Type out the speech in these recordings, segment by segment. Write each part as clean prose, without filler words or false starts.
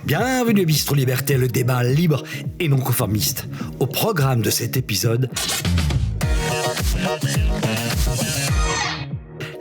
Bienvenue à Bistro Liberté, le débat libre et non conformiste. Au programme de cet épisode,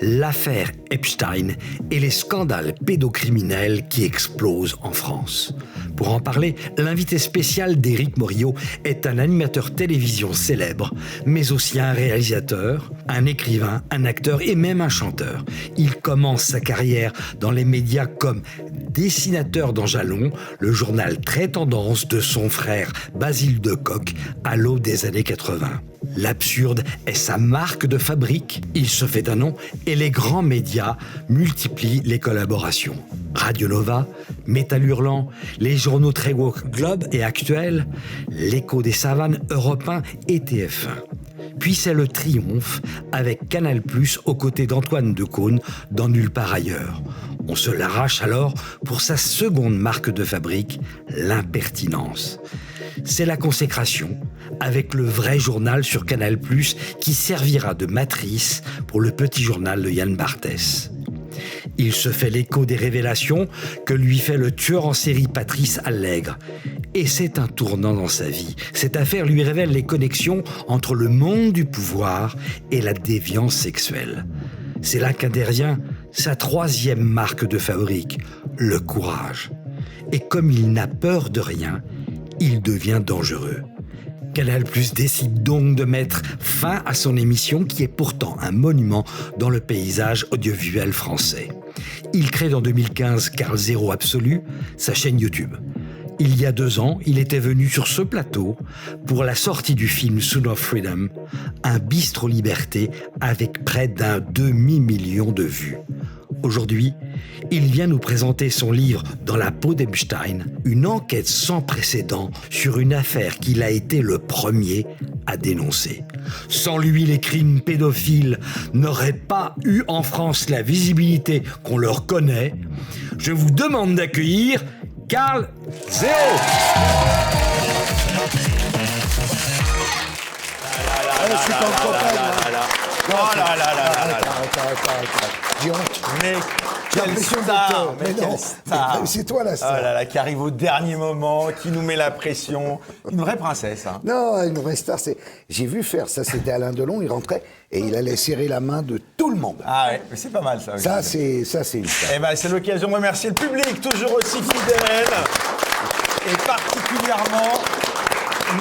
l'affaire Epstein et les scandales pédocriminels qui explosent en France. Pour en parler, l'invité spécial d'Éric Morillo est un animateur télévision célèbre, mais aussi un réalisateur, un écrivain, un acteur et même un chanteur. Il commence sa carrière dans les médias comme dessinateur dans Jalon, le journal très tendance de son frère Basile Decocq à l'aube des années 80. L'absurde est sa marque de fabrique, il se fait un nom et les grands médias multiplient les collaborations. Radio Nova, Métal Hurlant, les journaux très woke Globe et Actuel, l'Écho des Savanes, Europe 1 et TF1. Puis c'est le triomphe avec Canal+, aux côtés d'Antoine Decaune dans Nulle part ailleurs. On se l'arrache alors pour sa seconde marque de fabrique, l'impertinence. C'est la consécration, avec le vrai journal sur Canal+, qui servira de matrice pour le petit journal de Yann Barthès. Il se fait l'écho des révélations que lui fait le tueur en série Patrice Allègre. Et c'est un tournant dans sa vie. Cette affaire lui révèle les connexions entre le monde du pouvoir et la déviance sexuelle. C'est là qu'intervient sa troisième marque de fabrique, le courage. Et comme il n'a peur de rien, il devient dangereux. Canal+ décide donc de mettre fin à son émission qui est pourtant un monument dans le paysage audiovisuel français. Il crée en 2015 Carl Zero Absolu, sa chaîne YouTube. Il y a 2 ans, il était venu sur ce plateau pour la sortie du film Sound of Freedom, un Bistro Liberté avec près d'un demi-million de vues. Aujourd'hui, il vient nous présenter son livre « Dans la peau d'Epstein », une enquête sans précédent sur une affaire qu'il a été le premier à dénoncer. Sans lui, les crimes pédophiles n'auraient pas eu en France la visibilité qu'on leur connaît. Je vous demande d'accueillir Carl Zero. Je suis pas content. Oh là là là là là. J'ai honte. Mais quelle l'impression star, mais quelle non, star. c'est toi la Oh star. là là, qui arrive au dernier moment, qui nous met la pression. Une vraie princesse, hein. Non, une vraie star, c'est... J'ai vu faire ça, c'était Alain Delon, il rentrait et il allait serrer la main de tout le monde. Ah ouais, mais c'est pas mal ça. Ça, c'est une star. Eh ben, c'est l'occasion de remercier le public, toujours aussi fidèle. Et particulièrement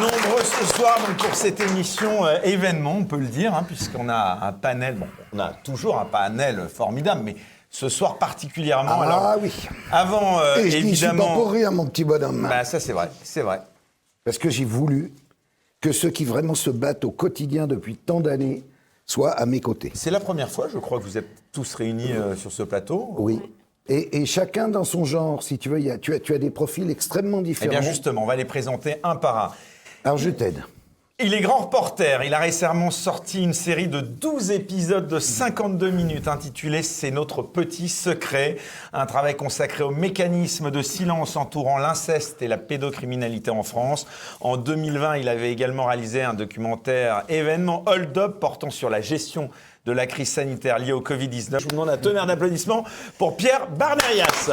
nombreux ce soir donc, pour cette émission événement, on peut le dire, hein, puisqu'on a un panel, bon, on a toujours un panel formidable, mais ce soir particulièrement. Ah alors, oui. Avant, Et je n'y suis pas évidemment. pour rire, mon petit bonhomme. Bah, ça, c'est vrai, c'est vrai. Parce que j'ai voulu que ceux qui vraiment se battent au quotidien depuis tant d'années soient à mes côtés. C'est la première fois, je crois, que vous êtes tous réunis sur ce plateau. Oui. Et chacun dans son genre, si tu veux, tu as des profils extrêmement Eh différents. bien, justement, on va les présenter un par un. Alors, je t'aide. Il est grand reporter. Il a récemment sorti une série de 12 épisodes de 52 minutes intitulée « C'est notre petit secret ». Un travail consacré aux mécanismes de silence entourant l'inceste et la pédocriminalité en France. En 2020, il avait également réalisé un documentaire événement Hold Up portant sur la gestion de la crise sanitaire liée au Covid-19. Je vous demande un tonnerre d'applaudissements pour Pierre Barnerias.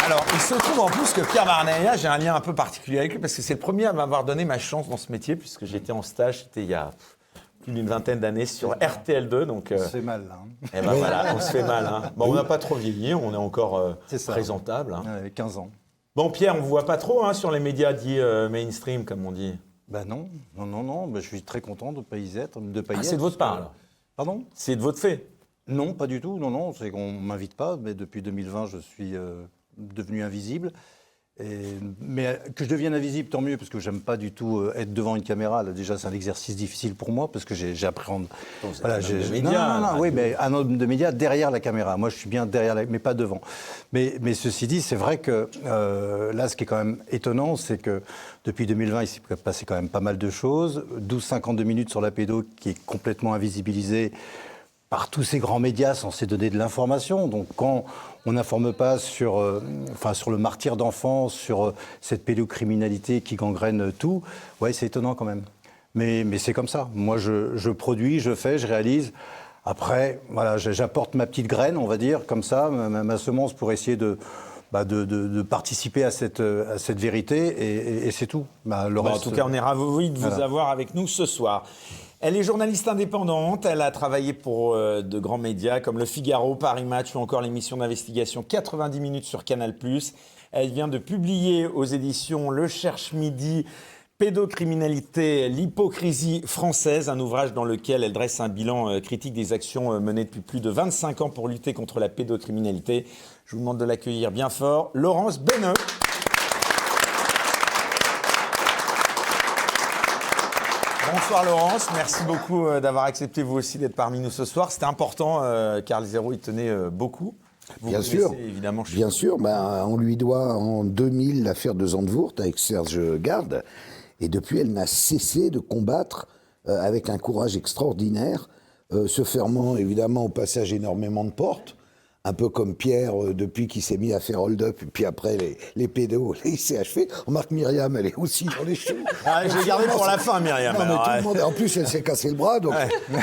Alors, il se trouve en plus que Pierre Barnerias, j'ai un lien un peu particulier avec lui parce que c'est le premier à m'avoir donné ma chance dans ce métier puisque j'étais en stage, c'était il y a plus d'une vingtaine d'années sur RTL2. Donc, on se fait mal, là. Eh ben voilà, on se fait mal. Hein. Bon, on n'a pas trop vieilli, on est encore présentable. Hein. 15 ans. Bon, Pierre, on ne vous voit pas trop hein, sur les médias dits mainstream, comme on dit. Ben non. Ben, je suis très content de ne pas y être. C'est de votre part, alors. Pardon ? C'est de votre fait. Non, pas du tout. Non, c'est qu'on ne m'invite pas. Mais depuis 2020, je suis devenu invisible. Mais que je devienne invisible, tant mieux, parce que j'aime pas du tout être devant une caméra. Là, déjà, c'est un exercice difficile pour moi, parce que j'appréhende... Voilà, non, oui, mais un homme de médias derrière la caméra. Moi, je suis bien derrière, mais pas devant. Mais ceci dit, c'est vrai que là, ce qui est quand même étonnant, c'est que depuis 2020, il s'est passé quand même pas mal de choses. 12-52 minutes sur la pédo, qui est complètement invisibilisée, par tous ces grands médias censés donner de l'information. Donc quand on n'informe pas sur le martyre d'enfants, sur cette pédocriminalité qui gangrène tout, ouais, c'est étonnant quand même. Mais c'est comme ça. Moi, je produis, je fais, je réalise. Après, voilà, j'apporte ma petite graine, on va dire, comme ça, ma semence pour essayer de participer à cette vérité, et c'est tout. En tout cas, on est ravis de vous avoir avec nous ce soir. Elle est journaliste indépendante, elle a travaillé pour de grands médias comme Le Figaro, Paris Match ou encore l'émission d'investigation 90 minutes sur Canal+. Elle vient de publier aux éditions Le Cherche Midi Pédocriminalité, l'hypocrisie française, un ouvrage dans lequel elle dresse un bilan critique des actions menées depuis plus de 25 ans pour lutter contre la pédocriminalité. Je vous demande de l'accueillir bien fort, Laurence Beneux. Bonsoir Laurence, merci beaucoup d'avoir accepté vous aussi d'être parmi nous ce soir. C'était important, Carl Zéro y tenait beaucoup. Bien sûr, évidemment, bien sûr. On lui doit en 2000 l'affaire de Zandvoort avec Serge Garde. Et depuis, elle n'a cessé de combattre avec un courage extraordinaire, se fermant évidemment au passage énormément de portes, un peu comme Pierre depuis qu'il s'est mis à faire hold-up, et puis après les pédos, il s'est achevé. Remarque Myriam, elle est aussi dans les choux. Je l'ai gardé pour la fin, Myriam. Non, mais tout le monde, en plus, elle s'est cassé le bras, donc,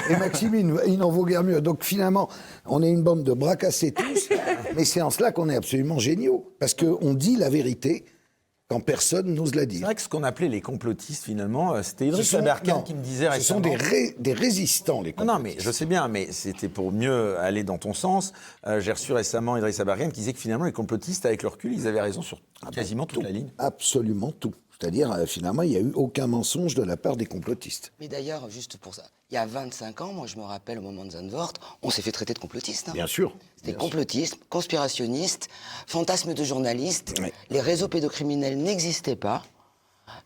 et Maxime, il n'en vaut guère mieux. Donc finalement, on est une bande de bras cassés tous, mais c'est en cela qu'on est absolument géniaux, parce qu'on dit la vérité quand personne n'ose la dire. C'est vrai que ce qu'on appelait les complotistes, finalement, c'était Idriss Aberkan qui me disait récemment... Ce sont des résistants, les complotistes. Non, mais je sais bien, mais c'était pour mieux aller dans ton sens. J'ai reçu récemment Idriss Aberkan qui disait que finalement, les complotistes, avec le recul, ils avaient raison sur quasiment toute la ligne. Absolument tout. C'est-à-dire, finalement, il n'y a eu aucun mensonge de la part des complotistes. Mais d'ailleurs, juste pour ça, il y a 25 ans, moi je me rappelle au moment de Zandvoort, on s'est fait traiter de complotiste. Bien sûr. C'était complotiste, conspirationniste, fantasme de journaliste. Oui. Les réseaux pédocriminels n'existaient pas.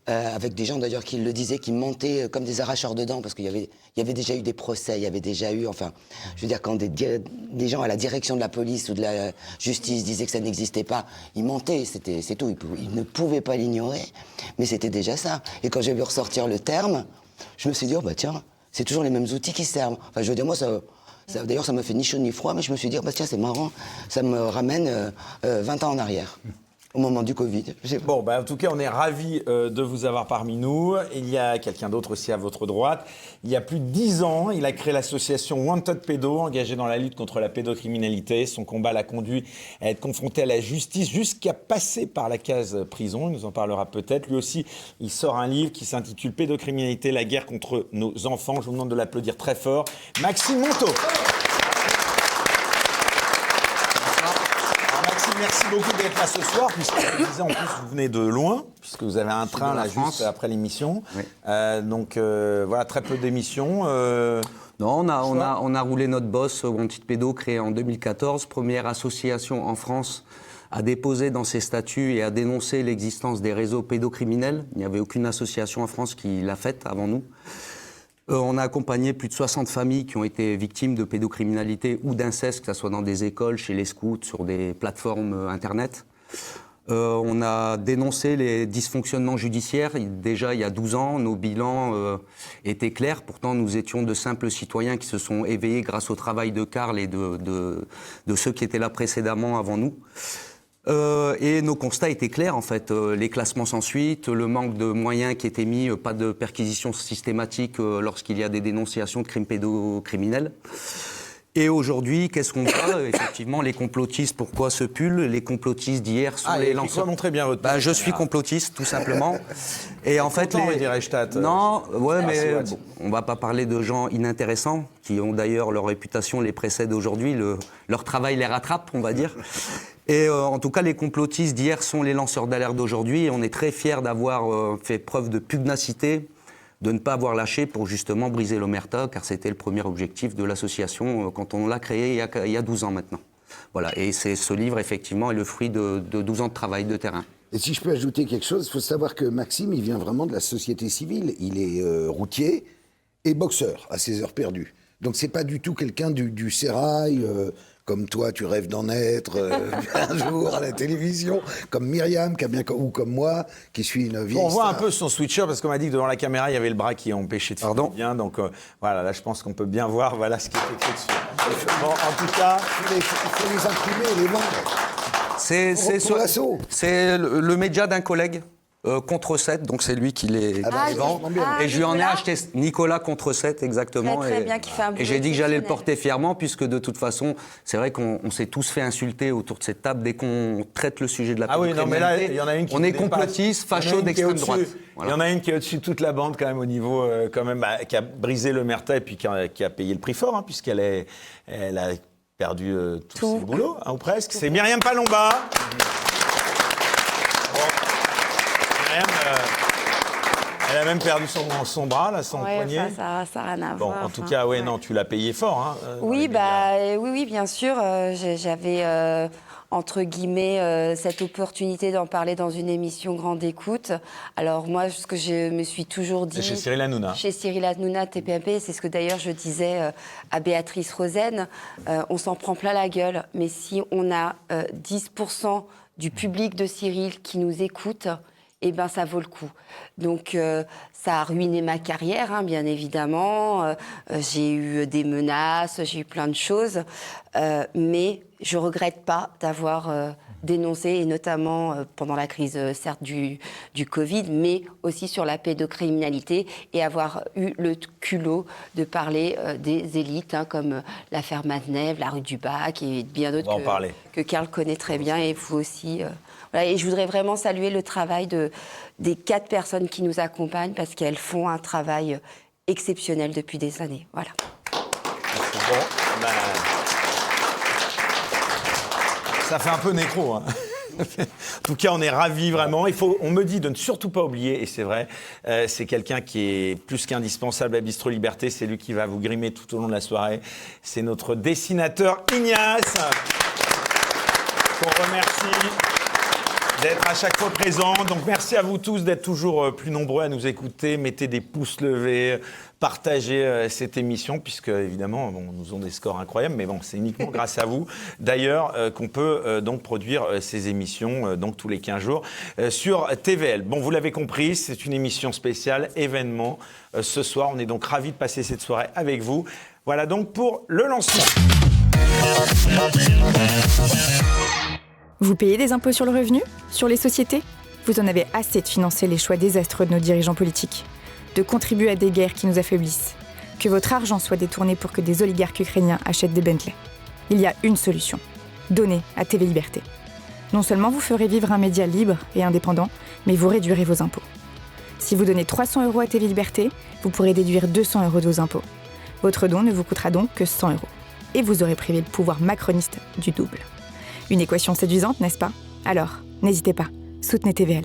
Avec des gens d'ailleurs qui le disaient, qui mentaient comme des arracheurs de dents, parce qu'il y avait déjà eu des procès, il y avait déjà eu, je veux dire, quand des gens à la direction de la police ou de la justice disaient que ça n'existait pas, ils mentaient, c'est tout, ils ne pouvaient pas l'ignorer, mais c'était déjà ça. Et quand j'ai vu ressortir le terme, je me suis dit, tiens, c'est toujours les mêmes outils qui servent. Enfin, je veux dire, moi, d'ailleurs, ça me fait ni chaud ni froid, mais je me suis dit, tiens, c'est marrant, ça me ramène 20 ans en arrière. Au moment du Covid. Bon, en tout cas, on est ravis de vous avoir parmi nous. Il y a quelqu'un d'autre aussi à votre droite. Il y a plus de 10 ans, il a créé l'association Wanted Pédo, engagée dans la lutte contre la pédocriminalité. Son combat l'a conduit à être confronté à la justice jusqu'à passer par la case prison. Il nous en parlera peut-être. Lui aussi, il sort un livre qui s'intitule Pédocriminalité, la guerre contre nos enfants. Je vous demande de l'applaudir très fort. Maxime Monteau. Merci beaucoup d'être là ce soir, puisque je disais, en plus, vous venez de loin, puisque vous avez un train là juste après l'émission. Oui. Donc voilà, très peu d'émissions. Non, on a roulé notre boss Wanted Pédo, créé en 2014, première association en France à déposer dans ses statuts et à dénoncer l'existence des réseaux pédocriminels. Il n'y avait aucune association en France qui l'a faite avant nous. On a accompagné plus de 60 familles qui ont été victimes de pédocriminalité ou d'inceste, que ce soit dans des écoles, chez les scouts, sur des plateformes Internet. On a dénoncé les dysfonctionnements judiciaires. Déjà, il y a 12 ans, nos bilans étaient clairs. Pourtant, nous étions de simples citoyens qui se sont éveillés grâce au travail de Carl et de ceux qui étaient là précédemment avant nous. Et nos constats étaient clairs, en fait. Les classements sans suite, le manque de moyens qui étaient mis, pas de perquisition systématique lorsqu'il y a des dénonciations de crimes pédocriminels. Et aujourd'hui, qu'est-ce qu'on voit ? Effectivement, les complotistes, pourquoi ce pull ? Les complotistes d'hier sont les lanceurs. Montrez bien votre je suis complotiste, tout simplement. Et en fait, non, ouais, mais bon, on va pas parler de gens inintéressants qui ont d'ailleurs leur réputation les précède aujourd'hui. Leur travail les rattrape, on va dire. Et en tout cas, les complotistes d'hier sont les lanceurs d'alerte d'aujourd'hui. Et on est très fiers d'avoir fait preuve de pugnacité, de ne pas avoir lâché pour justement briser l'omerta, car c'était le premier objectif de l'association quand on l'a créée il y a 12 ans maintenant. Voilà, et ce livre, effectivement, est le fruit de 12 ans de travail de terrain. Et si je peux ajouter quelque chose, il faut savoir que Maxime, il vient vraiment de la société civile. Il est routier et boxeur à ses heures perdues. Donc c'est pas du tout quelqu'un du sérail, comme toi, tu rêves d'en être un jour à la télévision, comme Myriam, ou comme moi, qui suis une vieille On voit un star. peu son switcher parce qu'on m'a dit que devant la caméra, il y avait le bras qui empêchait de filmer bien. Donc voilà, là, je pense qu'on peut bien voir voilà, ce qui est écrit dessus. Bon, en tout cas... Il faut les imprimer et les vendre. Pour l'assaut. C'est le média d'un collègue. Contre 7, donc c'est lui qui les vend. Et je lui en ai acheté Nicolas contre 7, exactement. Très bien, qui fait un boulot et j'ai dit que j'allais le exceptionnel. porter fièrement, puisque de toute façon, c'est vrai qu'on s'est tous fait insulter autour de cette table dès qu'on traite le sujet de la Ah oui, non, mais là, pédocriminalité. il y en a une qui On nous est dépasse. complotiste, Il y en a facho une qui est d'extrême au-dessus. droite. Il Voilà. y en a une qui est au-dessus de toute la bande, quand même, au niveau, quand même, qui a brisé le merta et puis qui a payé le prix fort, hein, puisqu'elle a perdu tout ses boulots, hein, ou presque. C'est Myriam Palomba. Myriam, elle a même perdu son bras, là, son poignet. Ça n'a rien à Bon, voir. en tout cas, ouais, non, tu l'as payé fort. Hein, dans les Oui, médias. oui, bien sûr. J'avais, entre guillemets, cette opportunité d'en parler dans une émission Grande Écoute. Alors moi, ce que je me suis toujours dit... C'est chez Cyril Hanouna. Chez Cyril Hanouna, TPMP, c'est ce que d'ailleurs je disais à Béatrice Rosen. On s'en prend plein la gueule, mais si on a 10% du public de Cyril qui nous écoute... eh ben, ça vaut le coup. Donc, ça a ruiné ma carrière, hein, bien évidemment. J'ai eu des menaces, j'ai eu plein de choses. Mais je ne regrette pas d'avoir dénoncé, et notamment pendant la crise, certes, du Covid, mais aussi sur la pédocriminalité, et avoir eu le culot de parler des élites, hein, comme l'affaire Mazenève, la rue du Bac, et bien d'autres que Karl connaît très bien, et vous aussi... Voilà, et je voudrais vraiment saluer le travail des 4 personnes qui nous accompagnent parce qu'elles font un travail exceptionnel depuis des années. Voilà. Bon, ben, ça fait un peu nécro. Hein. En tout cas, on est ravis vraiment. On me dit de ne surtout pas oublier, et c'est vrai, c'est quelqu'un qui est plus qu'indispensable à Bistro Liberté. C'est lui qui va vous grimer tout au long de la soirée. C'est notre dessinateur Ignace, qu'on remercie d'être à chaque fois présent. Donc merci à vous tous d'être toujours plus nombreux à nous écouter. Mettez des pouces levés, partagez cette émission, puisque évidemment, nous ont des scores incroyables, mais bon, c'est uniquement grâce à vous, d'ailleurs, qu'on peut donc produire ces émissions donc tous les 15 jours sur TVL. Bon, vous l'avez compris, c'est une émission spéciale, événement. Ce soir, on est donc ravis de passer cette soirée avec vous. Voilà donc pour le lancement. Vous payez des impôts sur le revenu ? Sur les sociétés ? Vous en avez assez de financer les choix désastreux de nos dirigeants politiques, de contribuer à des guerres qui nous affaiblissent, que votre argent soit détourné pour que des oligarques ukrainiens achètent des Bentley. Il y a une solution. Donnez à TV Liberté. Non seulement vous ferez vivre un média libre et indépendant, mais vous réduirez vos impôts. Si vous donnez 300 € à TV Liberté, vous pourrez déduire 200 € de vos impôts. Votre don ne vous coûtera donc que 100 €. Et vous aurez privé le pouvoir macroniste du double. Une équation séduisante, n'est-ce pas ? Alors, n'hésitez pas, soutenez TVL.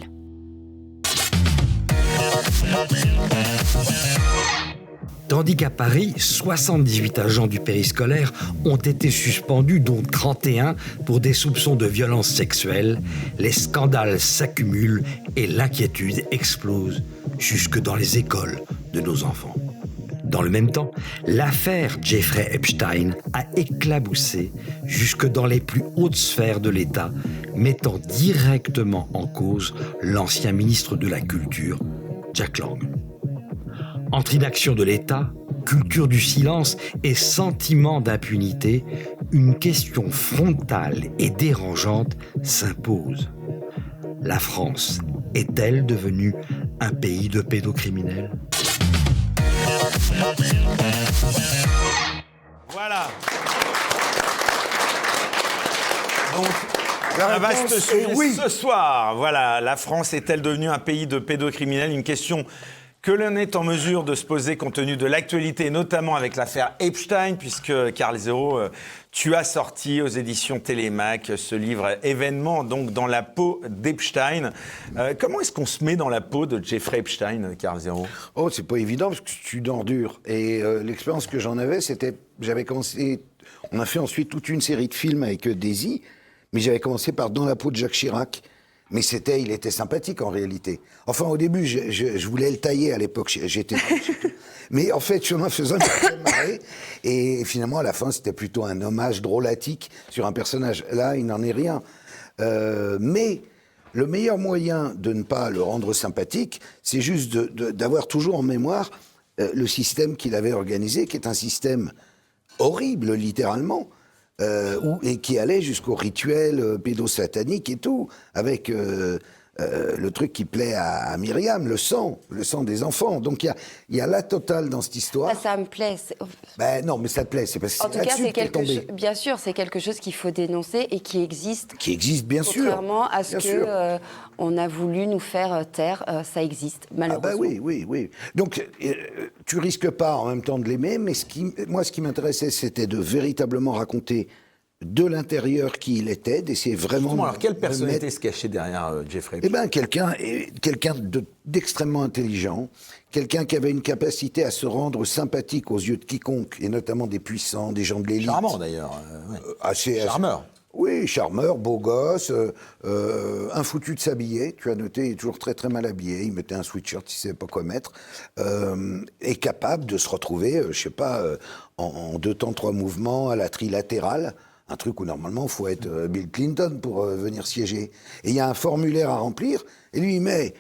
Tandis qu'à Paris, 78 agents du périscolaire ont été suspendus, dont 31 pour des soupçons de violences sexuelles, les scandales s'accumulent et l'inquiétude explose jusque dans les écoles de nos enfants. Dans le même temps, l'affaire Jeffrey Epstein a éclaboussé jusque dans les plus hautes sphères de l'État, mettant directement en cause l'ancien ministre de la Culture, Jack Lang. Entre inaction de l'État, culture du silence et sentiment d'impunité, une question frontale et dérangeante s'impose. La France est-elle devenue un pays de pédocriminels ? Voilà. Donc, un vaste sujet ce soir. Voilà, la France est-elle devenue un pays de pédocriminels ? Une question que l'on est en mesure de se poser compte tenu de l'actualité, notamment avec l'affaire Epstein, puisque, Karl Zéro, tu as sorti aux éditions Télémac ce livre événement, donc dans la peau d'Epstein. Comment est-ce qu'on se met dans la peau de Jeffrey Epstein, Karl Zéro ? Oh, c'est pas évident parce que c'est une ordure. Et l'expérience que j'en avais, c'était, j'avais commencé, on a fait ensuite toute une série de films avec Daisy, mais j'avais commencé par Dans la peau de Jacques Chirac. Mais il était sympathique en réalité. Enfin, au début, je voulais le tailler à l'époque. Mais en fait, chemin faisant, il m'a fait marrer. Et finalement, à la fin, c'était plutôt un hommage drôlatique sur un personnage. Là, il n'en est rien. Mais le meilleur moyen de ne pas le rendre sympathique, c'est juste d'avoir toujours en mémoire le système qu'il avait organisé, qui est un système horrible, littéralement, et qui allait jusqu'au rituel pédosatanique et tout, avec le truc qui plaît à Myriam, le sang des enfants. Donc il y a la totale dans cette histoire. Ça me plaît. Ben non, mais ça te plaît, c'est parce que En tout cas, c'est bien sûr, c'est quelque chose qu'il faut dénoncer et qui existe. Qui existe, bien sûr. Contrairement à ce que on a voulu nous faire taire, ça existe, malheureusement. Ah bah oui. Donc, tu risques pas en même temps de l'aimer, mais ce qui m'intéressait, c'était de véritablement raconter de l'intérieur qui il était, d'essayer vraiment... Justement, alors, quelle personnalité se cachait derrière Jeffrey Eh bien, quelqu'un d'extrêmement intelligent, quelqu'un qui avait une capacité à se rendre sympathique aux yeux de quiconque, et notamment des puissants, des gens de l'élite. Charmant, d'ailleurs. Charmeur. Oui, charmeur, beau gosse, un foutu de s'habiller. Tu as noté, il est toujours très très mal habillé. Il mettait un sweatshirt, il ne savait pas quoi mettre. Et capable de se retrouver, je sais pas, en 2 temps 3 mouvements à la trilatérale. Un truc où normalement il faut être Bill Clinton pour venir siéger. Et il y a un formulaire à remplir. Et lui il met,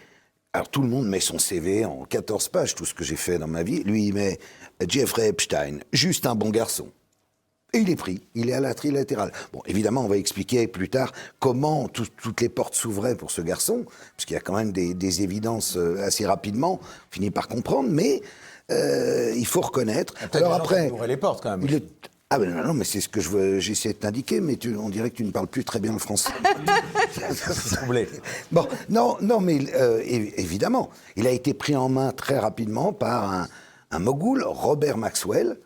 alors tout le monde met son CV en 14 pages, tout ce que j'ai fait dans ma vie. Lui il met Jeffrey Epstein, juste un bon garçon. Et il est pris, il est à la trilatérale. Bon, évidemment, on va expliquer plus tard comment toutes les portes s'ouvraient pour ce garçon, puisqu'il y a quand même des évidences assez rapidement, on finit par comprendre, mais il faut reconnaître. Alors après, ouvrait les portes quand même. Ah ben non, mais c'est ce que j'essaie de t'indiquer, mais on dirait que tu ne parles plus très bien le français. Bon, non, mais évidemment, il a été pris en main très rapidement par un mogul, Robert Maxwell,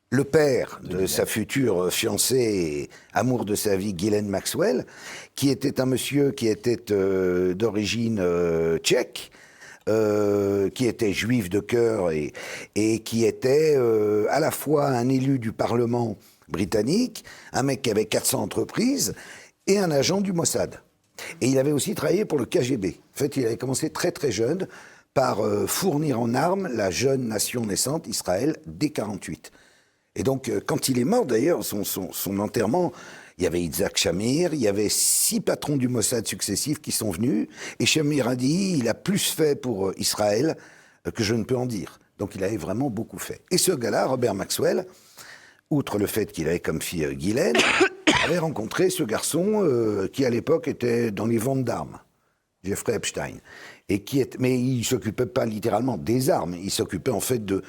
le père de sa future fiancée et amour de sa vie, Ghislaine Maxwell, qui était un monsieur qui était d'origine tchèque, qui était juif de cœur et qui était à la fois un élu du Parlement britannique, un mec qui avait 400 entreprises et un agent du Mossad. Et il avait aussi travaillé pour le KGB. En fait, il avait commencé très très jeune par fournir en armes la jeune nation naissante, Israël, dès 1948. Et donc, quand il est mort, d'ailleurs, son enterrement, il y avait Yitzhak Shamir, il y avait 6 patrons du Mossad successifs qui sont venus, et Shamir a dit, il a plus fait pour Israël que je ne peux en dire. Donc, il avait vraiment beaucoup fait. Et ce gars-là, Robert Maxwell, outre le fait qu'il avait comme fille Ghislaine, avait rencontré ce garçon qui, à l'époque, était dans les ventes d'armes, Jeffrey Epstein. Mais il ne s'occupait pas littéralement des armes, il s'occupait en fait de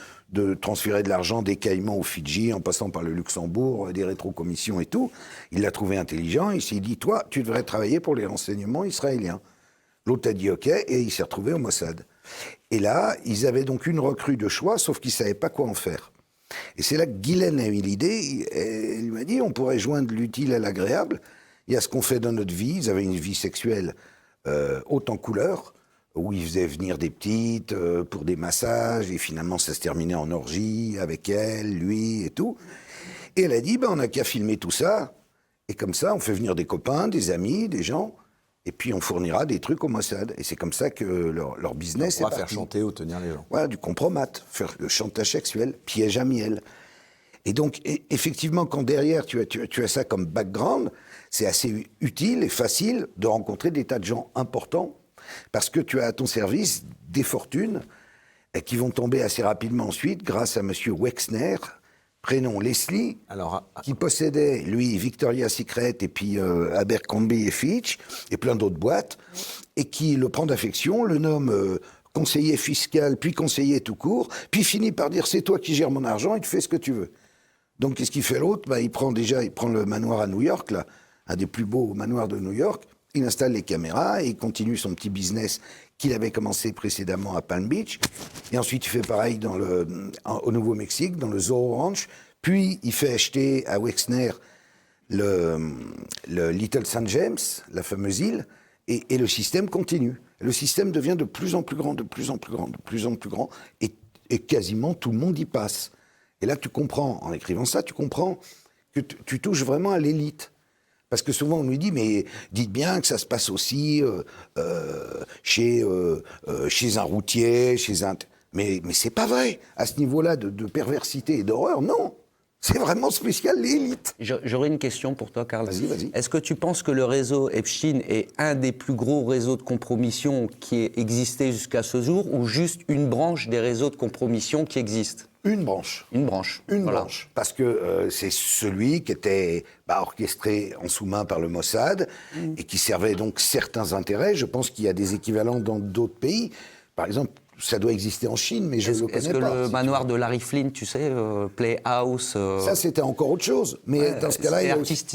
transférer de l'argent des Caïmans aux Fidji, en passant par le Luxembourg, des rétrocommissions et tout. Il l'a trouvé intelligent, il s'est dit, toi, tu devrais travailler pour les renseignements israéliens. L'autre a dit OK, et il s'est retrouvé au Mossad. Et là, ils avaient donc une recrue de choix, sauf qu'ils ne savaient pas quoi en faire. Et c'est là que Ghislaine a eu l'idée, elle lui m'a dit, on pourrait joindre l'utile à l'agréable. Il y a ce qu'on fait dans notre vie, ils avaient une vie sexuelle haute en couleurs, où ils faisaient venir des petites pour des massages, et finalement ça se terminait en orgie avec elle, lui et tout. Et elle a dit, on n'a qu'à filmer tout ça, et comme ça on fait venir des copains, des amis, des gens, et puis on fournira des trucs au Mossad. Et c'est comme ça que leur business est parti. Faire chanter ou tenir les gens. Voilà, du compromat, faire le chantage sexuel, piège à miel. Et donc, effectivement, quand derrière tu as ça comme background, c'est assez utile et facile de rencontrer des tas de gens importants, parce que tu as à ton service des fortunes qui vont tomber assez rapidement ensuite grâce à M. Wexner, prénom Leslie, qui possédait, lui, Victoria's Secret et puis Abercrombie et Fitch et plein d'autres boîtes, et qui le prend d'affection, le nomme conseiller fiscal, puis conseiller tout court, puis finit par dire « c'est toi qui gères mon argent et tu fais ce que tu veux ». Donc qu'est-ce qu'il fait l'autre ? Il prend le manoir à New York, là, un des plus beaux manoirs de New York. Il installe les caméras et il continue son petit business qu'il avait commencé précédemment à Palm Beach. Et ensuite, il fait pareil au Nouveau-Mexique, dans le Zorro Ranch. Puis, il fait acheter à Wexner le Little St. James, la fameuse île, et le système continue. Le système devient de plus en plus grand, de plus en plus grand, de plus en plus grand, et quasiment tout le monde y passe. Et là, tu comprends, en écrivant ça, tu comprends que tu touches vraiment à l'élite. Parce que souvent, on nous dit, mais dites bien que ça se passe aussi chez un routier, chez un... Mais c'est pas vrai. À ce niveau-là de perversité et d'horreur, non. C'est vraiment spécial, l'élite. J'aurais une question pour toi, Karl. Vas-y. Est-ce que tu penses que le réseau Epstein est un des plus gros réseaux de compromission qui ait existé jusqu'à ce jour, ou juste une branche des réseaux de compromission qui existent ? Une branche. Une branche. Une Voilà. branche. Parce que c'est celui qui était orchestré en sous-main par le Mossad et qui servait donc certains intérêts. Je pense qu'il y a des équivalents dans d'autres pays. Par exemple, ça doit exister en Chine, mais je ne le connais pas. Est-ce que le manoir de Larry Flynn, tu sais, Playhouse... Ça, c'était encore autre chose. Mais dans ce cas-là, il y a aussi...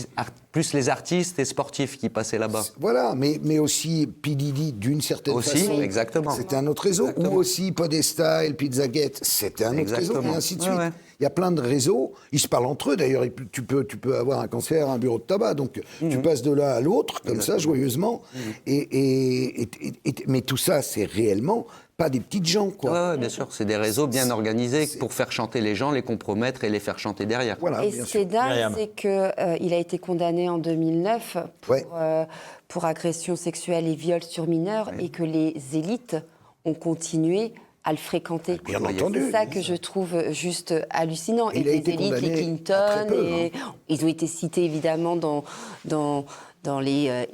plus les artistes et sportifs qui passaient là-bas. Voilà, mais aussi P. Diddy, d'une certaine façon. Aussi, exactement. C'était un autre réseau. Exactement. Ou aussi Podesta et Pizzagate, c'était un autre réseau, et ainsi de suite. Ouais. Il y a plein de réseaux, ils se parlent entre eux. D'ailleurs, tu peux avoir un cancer, un bureau de tabac. Donc, tu passes de l'un à l'autre, comme ça, joyeusement. Mais tout ça, c'est réellement pas des petites gens, quoi. Ouais, bien sûr. C'est des réseaux bien organisés pour faire chanter les gens, les compromettre et les faire chanter derrière. Voilà, Et bien ce qui sûr. est dingue, Myriam. c'est qu'il a été condamné en 2009 pour agression sexuelle et viol sur mineurs et que les élites ont continué à le fréquenter. Bien entendu. C'est ça que je trouve juste hallucinant. Il et a les été élites, les condamné à Clinton, très peu, et ils ont été cités évidemment dans les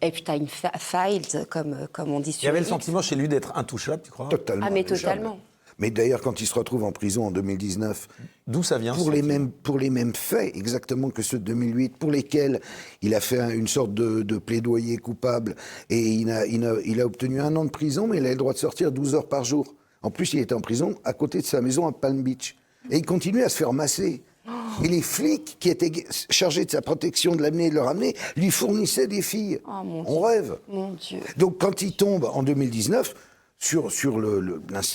Epstein Files, comme on dit sur Il y avait le X. sentiment chez lui d'être intouchable, tu crois? Totalement. Ah, mais intouchable. totalement. Mais d'ailleurs, quand il se retrouve en prison en 2019, D'où ça vient? pour les mêmes faits exactement que ceux de 2008, pour lesquels il a fait une sorte de plaidoyer coupable, et il a obtenu 1 an de prison, mais il a le droit de sortir 12 heures par jour. En plus, il était en prison à côté de sa maison à Palm Beach. Et il continuait à se faire masser. Et les flics qui étaient chargés de sa protection, de l'amener et de le ramener, lui fournissaient des filles. Oh, mon On rêve. Mon Dieu. Donc quand il tombe en 2019, sur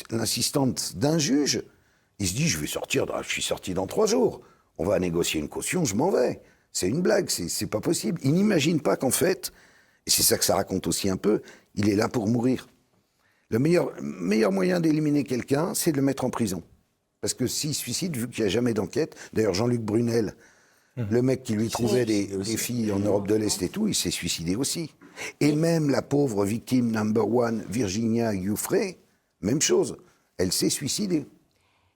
l'insistance d'un juge, il se dit, je suis sorti dans 3 jours. On va négocier une caution, je m'en vais. C'est une blague, c'est pas possible. Il n'imagine pas qu'en fait, et c'est ça que ça raconte aussi un peu, il est là pour mourir. Le meilleur moyen d'éliminer quelqu'un, c'est de le mettre en prison. Parce que s'il se suicide, vu qu'il n'y a jamais d'enquête, d'ailleurs Jean-Luc Brunel, le mec qui lui trouvait des filles en Europe de l'Est et tout, il s'est suicidé aussi. Et même la pauvre victime number 1, Virginia Giuffre, même chose, elle s'est suicidée.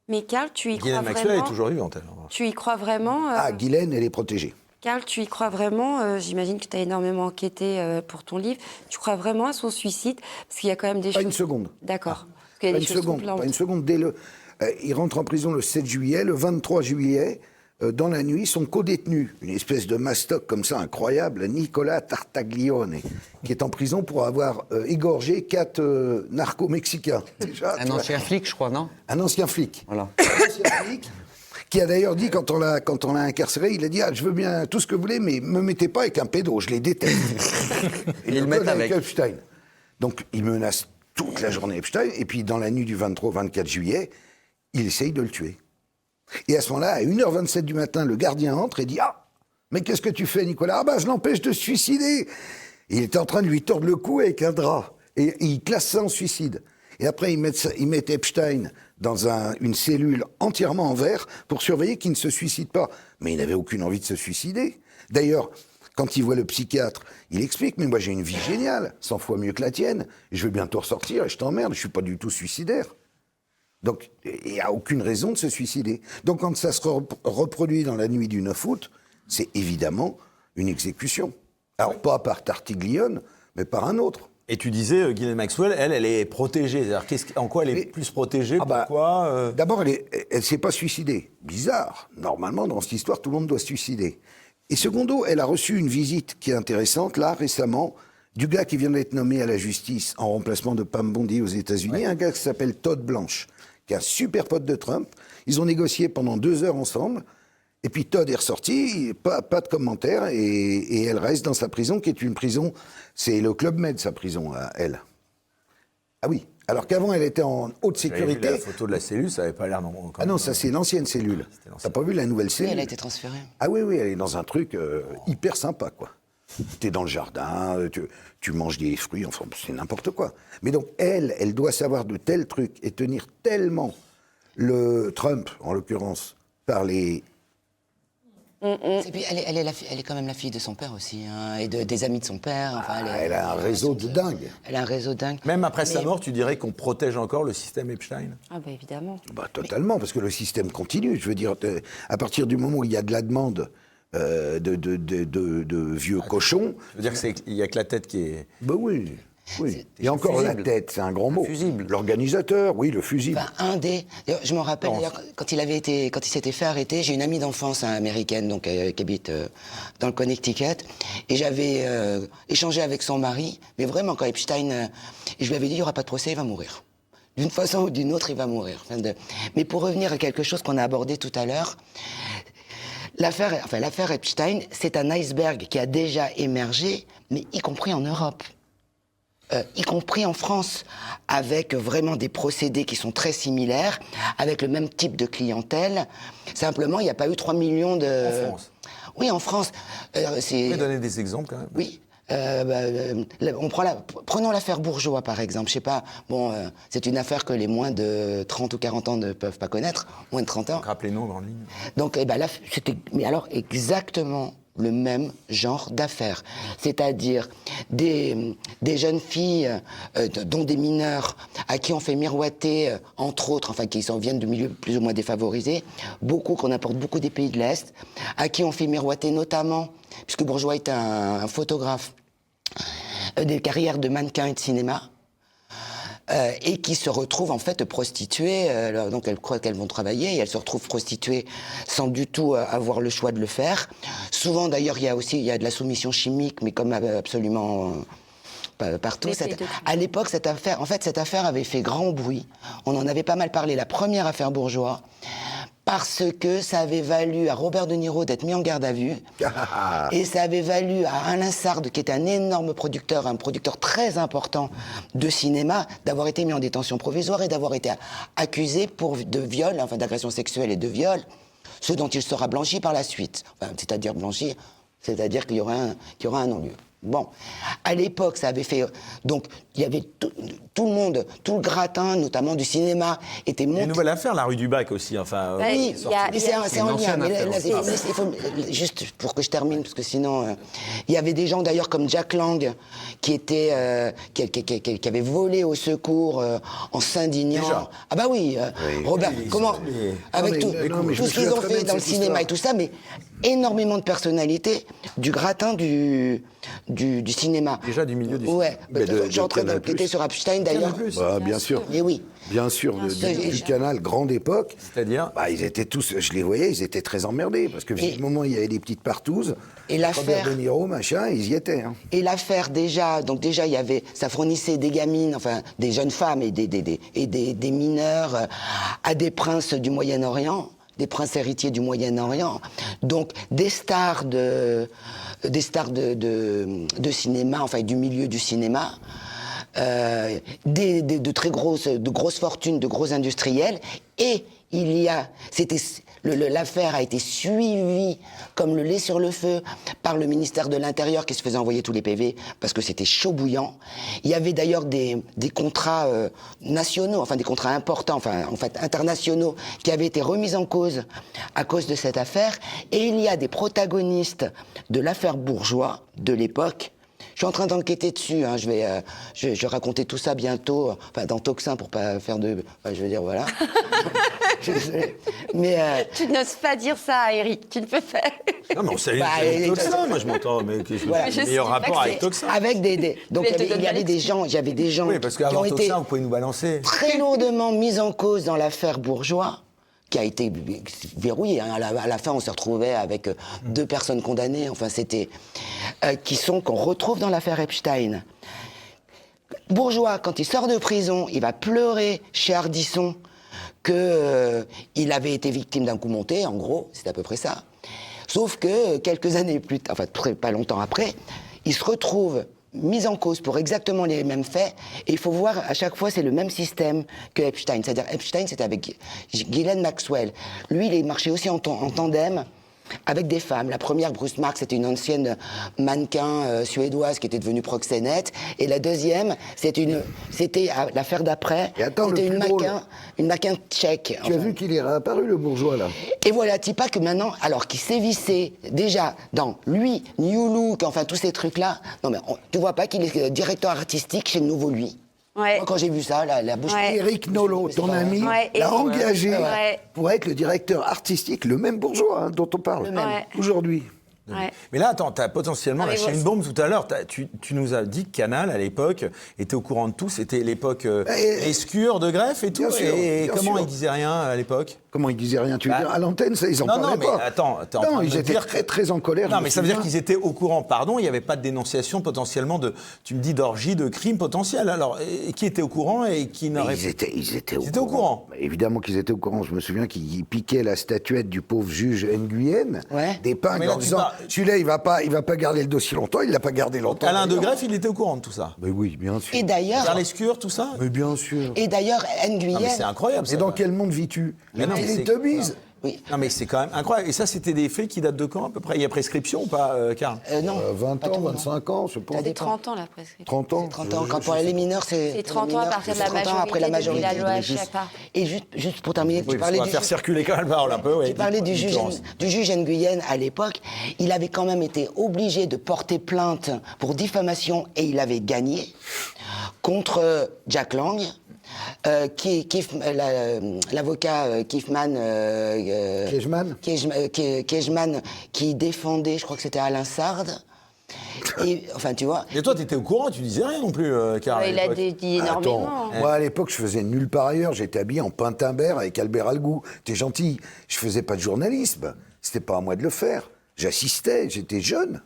Mais Karl, tu y crois Ghislaine Maxwell vraiment est toujours vivante. Tu y crois vraiment Guylaine, elle est protégée. Karl, tu y crois vraiment J'imagine que tu as énormément enquêté pour ton livre. Tu crois vraiment à son suicide? Parce qu'il y a quand même des Pas choses... une seconde. D'accord. Parce qu'il y a Pas des une choses seconde, troublantes. pas une seconde. Il rentre en prison le 7 juillet, le 23 juillet, dans la nuit, son co-détenu, une espèce de mastoc comme ça incroyable, Nicolas Tartaglione, qui est en prison pour avoir égorgé 4 narco-mexicains. Déjà, Un ancien flic, je crois, non? Un ancien flic. Voilà. Un ancien flic qui a d'ailleurs dit, quand on l'a incarcéré, il a dit, je veux bien tout ce que vous voulez, mais me mettez pas avec un pédo, je les déteste. Et Ils le mettent avec. Epstein. Donc, il menace toute la journée Epstein, et puis dans la nuit du 23 au 24 juillet, il essaye de le tuer. Et à ce moment-là, à 1h27 du matin, le gardien entre et dit, mais qu'est-ce que tu fais, Nicolas? Je l'empêche de se suicider. Et il était en train de lui tordre le cou avec un drap. Et il classe ça en suicide. Et après, ils mettent Epstein dans une cellule entièrement en verre pour surveiller qu'il ne se suicide pas. Mais il n'avait aucune envie de se suicider. D'ailleurs, quand il voit le psychiatre, il explique, mais moi j'ai une vie géniale, 100 fois mieux que la tienne. Je vais bientôt ressortir et je t'emmerde, je suis pas du tout suicidaire. Donc, il n'y a aucune raison de se suicider. Donc, quand ça se reproduit dans la nuit du 9 août, c'est évidemment une exécution. Alors, pas par Tartaglione, mais par un autre. Et tu disais, Ghislaine Maxwell, elle est protégée. C'est-à-dire, en quoi elle est plus protégée? Pourquoi D'abord, elle ne s'est pas suicidée. Bizarre. Normalement, dans cette histoire, tout le monde doit se suicider. Et secondo, elle a reçu une visite qui est intéressante, là, récemment, du gars qui vient d'être nommé à la justice en remplacement de Pam Bondi aux États-Unis, un gars qui s'appelle Todd Blanche, qui est un super pote de Trump. Ils ont négocié pendant 2 heures ensemble. Et puis Todd est ressorti, pas de commentaires, et elle reste dans sa prison, qui est une prison, c'est le Club Med, sa prison, à elle. Ah oui, alors qu'avant elle était en haute J'avais vu sécurité. la photo de la cellule, ça n'avait pas l'air non. Ah non, ça c'est l'ancienne cellule. T'as pas vu la nouvelle Oui, cellule? elle a été transférée. Ah oui, elle est dans un truc hyper sympa, quoi. T'es dans le jardin, tu manges des fruits, enfin, c'est n'importe quoi. Mais donc, elle doit savoir de tels trucs et tenir tellement le Trump, en l'occurrence, par les Et puis, elle est quand même la fille de son père aussi, hein, et des amis de son père. Enfin, Elle a un réseau de dingue. Elle a un réseau dingue. Même après sa mort, tu dirais qu'on protège encore le système Epstein? Ah bah évidemment. Totalement, parce que le système continue. Je veux dire, à partir du moment où il y a de la demande de vieux cochons... Je veux dire qu'il n'y a que la tête qui est... Ben oui. Et encore la tête, c'est un grand mot. Fusible. L'organisateur, oui, le fusible. Enfin, d'ailleurs, je m'en rappelle, d'ailleurs, quand il s'était fait arrêter, j'ai une amie d'enfance américaine, donc qui habite dans le Connecticut, et j'avais échangé avec son mari, mais vraiment quand Epstein, et je lui avais dit, il n'y aura pas de procès, il va mourir. D'une façon ou d'une autre, il va mourir. Mais pour revenir à quelque chose qu'on a abordé tout à l'heure, l'affaire Epstein, c'est un iceberg qui a déjà émergé, mais y compris en Europe. Y compris en France, avec vraiment des procédés qui sont très similaires, avec le même type de clientèle. Simplement, il n'y a pas eu 3 millions de... En France? Oui, en France. Vous pouvez donner des exemples, quand même? Oui. Prenons l'affaire Bourgeois, par exemple. Je sais pas, c'est une affaire que les moins de 30 ou 40 ans ne peuvent pas connaître, moins de 30 ans. Rappelez-nous en grande ligne. Donc, là, c'était... Mais alors, exactement le même genre d'affaires. C'est-à-dire des jeunes filles, dont des mineurs, à qui on fait miroiter, entre autres, enfin qui viennent de milieux plus ou moins défavorisés, qu'on importe beaucoup des pays de l'Est, à qui on fait miroiter notamment, puisque Bourgeois est un photographe, des carrières de mannequins et de cinéma, et qui se retrouvent en fait prostituées. Donc elles croient qu'elles vont travailler et elles se retrouvent prostituées sans du tout avoir le choix de le faire. Souvent d'ailleurs il y a de la soumission chimique, mais comme absolument partout. À l'époque cette affaire avait fait grand bruit. On en avait pas mal parlé. La première affaire Bourgeois. Parce que ça avait valu à Robert De Niro d'être mis en garde à vue. Et ça avait valu à Alain Sard, qui était un énorme producteur, un producteur très important de cinéma, d'avoir été mis en détention provisoire et d'avoir été accusé de viol, enfin d'agression sexuelle et de viol, ce dont il sera blanchi par la suite. Enfin, c'est-à-dire blanchi, c'est-à-dire qu'il y aura un non-lieu. Bon, à l'époque, ça avait fait... Donc, il y avait tout le monde, tout le gratin, notamment du cinéma, était monté... Une nouvelle affaire, la rue du Bac aussi, enfin... Oui, c'est en lien. Mais juste pour que je termine, parce que sinon... il y avait des gens, d'ailleurs, comme Jack Lang, qui avait volé au secours en s'indignant. Déjà. Ah bah oui, Robert, comment... Avec tout ce qu'ils ont fait dans le cinéma et tout ça, mais énormément de personnalités du gratin du cinéma. Déjà du milieu du cinéma. Ouais, je suis en train d'enquêter sur Epstein d'ailleurs. Bien sûr. Mais oui. Bien sûr, du Canal, grande époque. C'est-à-dire ils étaient tous, je les voyais, ils étaient très emmerdés, parce que visiblement, il y avait des petites partouzes. Et l'affaire... Robert De Niro, machin, ils y étaient. Hein. Et l'affaire, déjà, il y avait... Ça fournissait des gamines, enfin, des jeunes femmes et des mineurs à des princes du Moyen-Orient, des princes héritiers du Moyen-Orient. Donc, des stars de cinéma, enfin, du milieu du cinéma, de grosses fortunes, de gros industriels, et l'affaire a été suivie comme le lait sur le feu par le ministère de l'Intérieur qui se faisait envoyer tous les PV parce que c'était chaud bouillant. Il y avait d'ailleurs des contrats nationaux, enfin des contrats importants, en fait internationaux, qui avaient été remis en cause à cause de cette affaire. Et il y a des protagonistes de l'affaire Bourgeois de l'époque. Je suis en train d'enquêter dessus. Hein. Je vais raconter tout ça bientôt, dans Toxin pour pas faire de. Je veux dire, voilà. Mais tu n'oses pas dire ça, Eric. Tu ne peux pas. Non, mais on sait Toxin. Moi, je m'entends. Mais voilà. Le meilleur rapport avec Toxin. Avec donc il y avait des gens. J'avais des gens. Oui, parce qu'avant Toxin, vous pouvez nous balancer. Très lourdement mis en cause dans l'affaire Bourgeois, qui a été verrouillée. Hein. À la fin, on se retrouvait avec 2 personnes condamnées. Enfin, c'était qu'on retrouve dans l'affaire Epstein. Bourgeois, quand il sort de prison, il va pleurer chez Ardisson qu'il avait été victime d'un coup monté. En gros, c'est à peu près ça. Sauf que quelques années plus tard, pas longtemps après, il se retrouve mis en cause pour exactement les mêmes faits. Et il faut voir, à chaque fois, c'est le même système que Epstein. C'est-à-dire, Epstein, c'était avec Ghislaine Maxwell. Lui, il marchait aussi en tandem avec des femmes. La première, Bruce Marks, c'était une ancienne mannequin suédoise qui était devenue proxénète. Et la deuxième, c'était l'affaire d'après. Et attends, c'était le plus drôle. une mannequin tchèque. Tu as vu qu'il est réapparu, le bourgeois, là. Et voilà, Tipa que maintenant, alors qu'il sévissait déjà dans lui, New Look, enfin tous ces trucs-là, non mais tu vois pas qu'il est directeur artistique chez Nouveau Lui. Ouais. Moi, quand j'ai vu ça, la bouche... Ouais. Eric Nolot, ton ami, Ouais, l'a Eric. engagé Ouais. pour être le directeur artistique, le même bourgeois dont on parle même. Ouais. aujourd'hui. Ouais. Mais là, attends, tu as potentiellement Ah, mais lâché bon, une bombe tout à l'heure. Tu nous as dit que Canal, à l'époque, était au courant de tout. C'était l'époque escure de greffe et tout. Bien sûr, et bien comment sûr. ils disaient rien à l'époque? Comment ils disaient rien, tu veux Bah, dire à l'antenne, ça, ils en Non, parlaient non, mais pas. attends, t'es en Non, train de ils me étaient dire très, très en colère. Non, je mais me ça veut dire souviens. qu'ils étaient au courant, pardon, il n'y avait pas de dénonciation potentiellement de, tu me dis, d'orgie, de crime potentiel. Alors, et qui était au courant et qui Mais n'aurait ils étaient au courant. Bah, évidemment qu'ils étaient au courant. Je me souviens qu'ils piquaient la statuette du pauvre juge Nguyen, Ouais. des pingues Mais là, en tu disant parles- celui-là, il va pas garder le dossier longtemps. Il l'a pas gardé longtemps. Alain de d'ailleurs. Greff, il était au courant de tout ça. Mais oui, bien sûr. Et d'ailleurs, Charles Lescure, tout ça. Mais bien sûr. Nguyen... Non, mais c'est incroyable. Et ça. dans quel monde vis-tu Mais non, mais Les c'est- Tubbies. Oui. Non, mais c'est quand même incroyable. Et ça, c'était des faits qui datent de quand à peu près? Il y a prescription ou pas, Karl? Non. 20 pas ans, tout, non. 25 ans, je pense. C'est 30 ans la prescription. 30 ans. 30 ans. Quand pour les mineurs, c'est... C'est pour 30 les ans à mineurs, partir de c'est la 30 ans majorité, après la depuis majorité. la loi Juste- Schiappa. Et juste pour terminer, Oui, tu parce parlais qu'on va du faire circuler quand même la parole un peu. Ouais, Tu parlais du juge, Florence. Nguyen à l'époque. Il avait quand même été obligé de porter plainte pour diffamation et il avait gagné contre Jack Lang. L'avocat Kiefman, Kejman. qui défendait, je crois que c'était Alain Sard. Et, enfin, tu vois. Et toi, tu étais au courant, tu disais rien non plus, Karl. à Il a l'époque. dit énormément. Attends, moi à l'époque je faisais nulle part ailleurs, j'étais habillé en Pintimbert avec Albert Algou. T'es gentil, je faisais pas de journalisme, c'était pas à moi de le faire. J'assistais, j'étais jeune.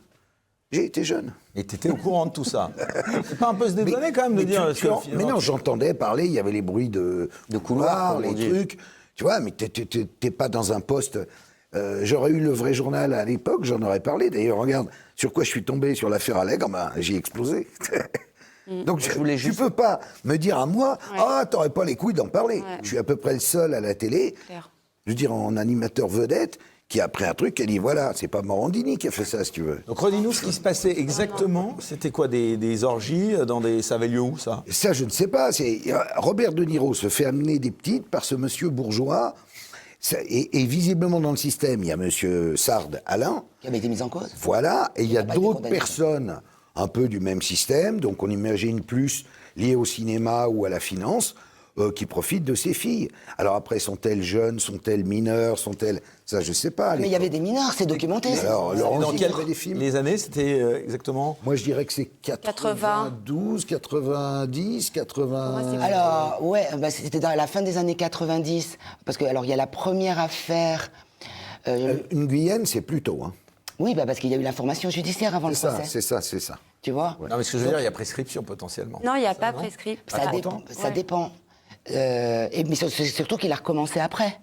J'ai été jeune. Et tu étais au courant de tout ça. C'est pas un peu se dédonner quand même de mais dire. mais non, j'entendais parler, il y avait les bruits de couloirs, comme on les dit. trucs. Tu vois, mais t'es pas dans un poste. J'aurais eu le vrai journal à l'époque, j'en aurais parlé. D'ailleurs, regarde sur quoi je suis tombé sur l'affaire Allègre, ben, j'ai explosé. Donc Je voulais tu juste- peux pas me dire à moi, ah, t'aurais pas les couilles d'en parler. Ouais. Je suis à peu près le seul à la télé, Claire. je veux dire en animateur vedette, qui a pris un truc et dit voilà, c'est pas Morandini qui a fait ça, si tu veux. Donc redis-nous ce qui se passait exactement. C'était quoi, des orgies dans des... Ça avait lieu où, ça? Ça, je ne sais pas. Robert De Niro se fait amener des petites par ce monsieur bourgeois. Et visiblement, dans le système, il y a monsieur Sard Alain. Qui avait été mis en cause. Voilà. Et il y a n'a pas été d'autres condamné. personnes un peu du même système, donc on imagine plus liées au cinéma ou à la finance, qui profitent de ces filles. Alors après, sont-elles jeunes, sont-elles mineures, sont-elles... Ça, je sais pas. Mais il y avait des mineurs, c'est documenté. ça. Alors, Laurent, Dans il y quelles avait des films. les années, c'était exactement? Moi, je dirais que c'est 92, 90, 80... Alors, ouais, bah, c'était dans la fin des années 90. Parce que, alors, il y a la première affaire. Une Guyenne, c'est plus tôt, hein. Oui, bah, parce qu'il y a eu l'information judiciaire avant le C'est ça, procès. c'est ça, c'est ça. Tu vois. Non, mais ce que je veux dire, il y a prescription potentiellement. Non, il n'y a pas prescrit. Ça dépend. Ça dépend. Mais c'est surtout qu'il a recommencé après.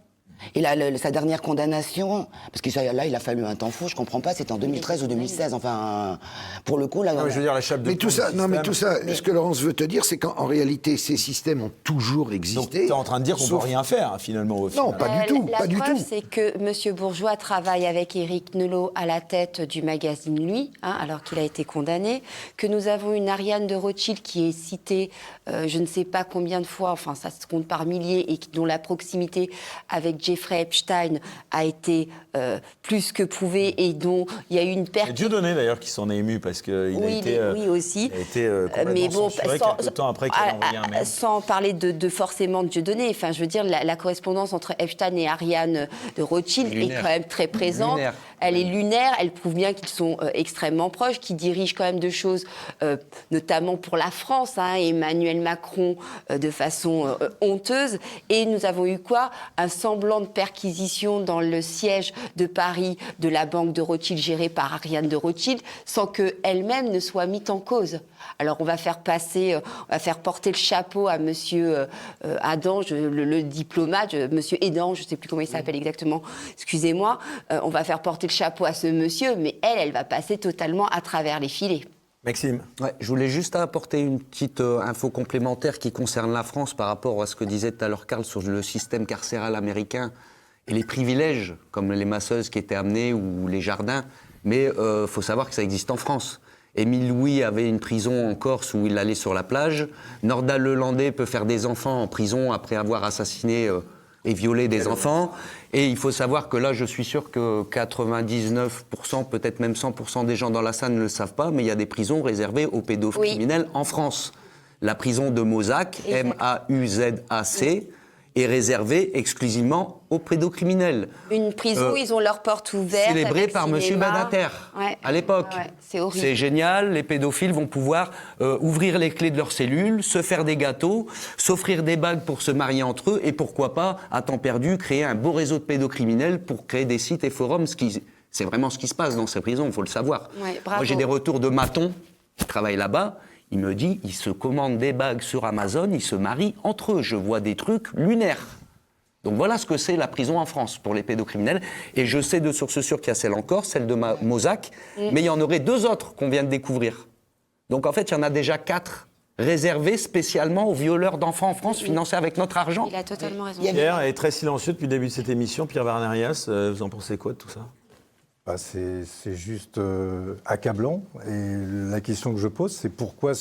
Et là, sa dernière condamnation, parce que là, il a fallu un temps fou, je comprends pas, c'était en 2013 ou 2016. Enfin, pour le coup, là. Non, mais je veux dire, la chape de Mais tout plomb ça, du non, mais tout système. ça, ce que Laurence veut te dire, c'est qu'en réalité, ces systèmes ont toujours Donc, existé. tu es en train de dire qu'on ne peut sauf- rien faire, hein, finalement, au Non, final. pas du tout, La pas du preuve, tout. c'est que M. Bourgeois travaille avec Éric Nolot à la tête du magazine Lui, hein, alors qu'il a été condamné, que nous avons une Ariane de Rothschild qui est citée je ne sais pas combien de fois, enfin ça se compte par milliers, et dont la proximité avec Jeffrey Epstein a été plus que prouvée et dont il y a eu une C'est perte. Dieudonné, d'ailleurs, qui s'en est ému, parce qu'il a Oui, été... oui aussi. Il a été complètement Mais bon, censuré quelques temps après qu'il a envoyé un mail. sans parler de forcément de Dieudonné, enfin, je veux dire, la correspondance entre Epstein et Ariane de Rothschild est Lunaire. quand même très présente. Lunaire. Elle est lunaire, elle prouve bien qu'ils sont extrêmement proches, qu'ils dirigent quand même de choses, notamment pour la France, hein, Emmanuel Macron, de façon honteuse. Et nous avons eu quoi? Un semblant de perquisition dans le siège de Paris de la banque de Rothschild gérée par Ariane de Rothschild, sans qu'elle-même ne soit mise en cause. Alors on va faire porter le chapeau à Monsieur Adam, le diplomate, Monsieur Edan, je ne sais plus comment il s'appelle exactement, excusez-moi. On va faire porter le chapeau à ce monsieur, mais elle va passer totalement à travers les filets. Maxime. Ouais, je voulais juste apporter une petite info complémentaire qui concerne la France par rapport à ce que disait tout à l'heure Karl sur le système carcéral américain et les privilèges, comme les masseuses qui étaient amenées ou les jardins. Mais il faut savoir que ça existe en France. Émile Louis avait une prison en Corse où il allait sur la plage. Nordal Lelandais peut faire des enfants en prison après avoir assassiné et violé des enfants. Et il faut savoir que là, je suis sûr que 99%, peut-être même 100% des gens dans la salle ne le savent pas, mais il y a des prisons réservées aux pédocriminels en France. La prison de Mauzac, M-A-U-Z-A-C, est réservée exclusivement aux pédocriminels. Une prison où ils ont leurs portes ouvertes. Célébrée par M. Badinter, à l'époque. Ouais, c'est horrible. C'est génial, les pédophiles vont pouvoir ouvrir les clés de leurs cellules, se faire des gâteaux, s'offrir des bagues pour se marier entre eux, et pourquoi pas, à temps perdu, créer un beau réseau de pédocriminels pour créer des sites et forums. C'est vraiment ce qui se passe dans ces prisons, il faut le savoir. Ouais, Moi, j'ai des retours de matons qui travaillent là-bas. Il me dit, ils se commandent des bagues sur Amazon, ils se marient entre eux. Je vois des trucs lunaires. Donc voilà ce que c'est la prison en France pour les pédocriminels. Et je sais de source sûre qu'il y a celle en Corse, celle de Mauzac, mais il y en aurait 2 autres qu'on vient de découvrir. Donc en fait, il y en a déjà 4 réservés spécialement aux violeurs d'enfants en France, financés avec notre argent. Il a totalement raison. Pierre est très silencieux depuis le début de cette émission. Pierre Varnerias, vous en pensez quoi de tout ça ? C'est juste accablant. Et la question que je pose, c'est pourquoi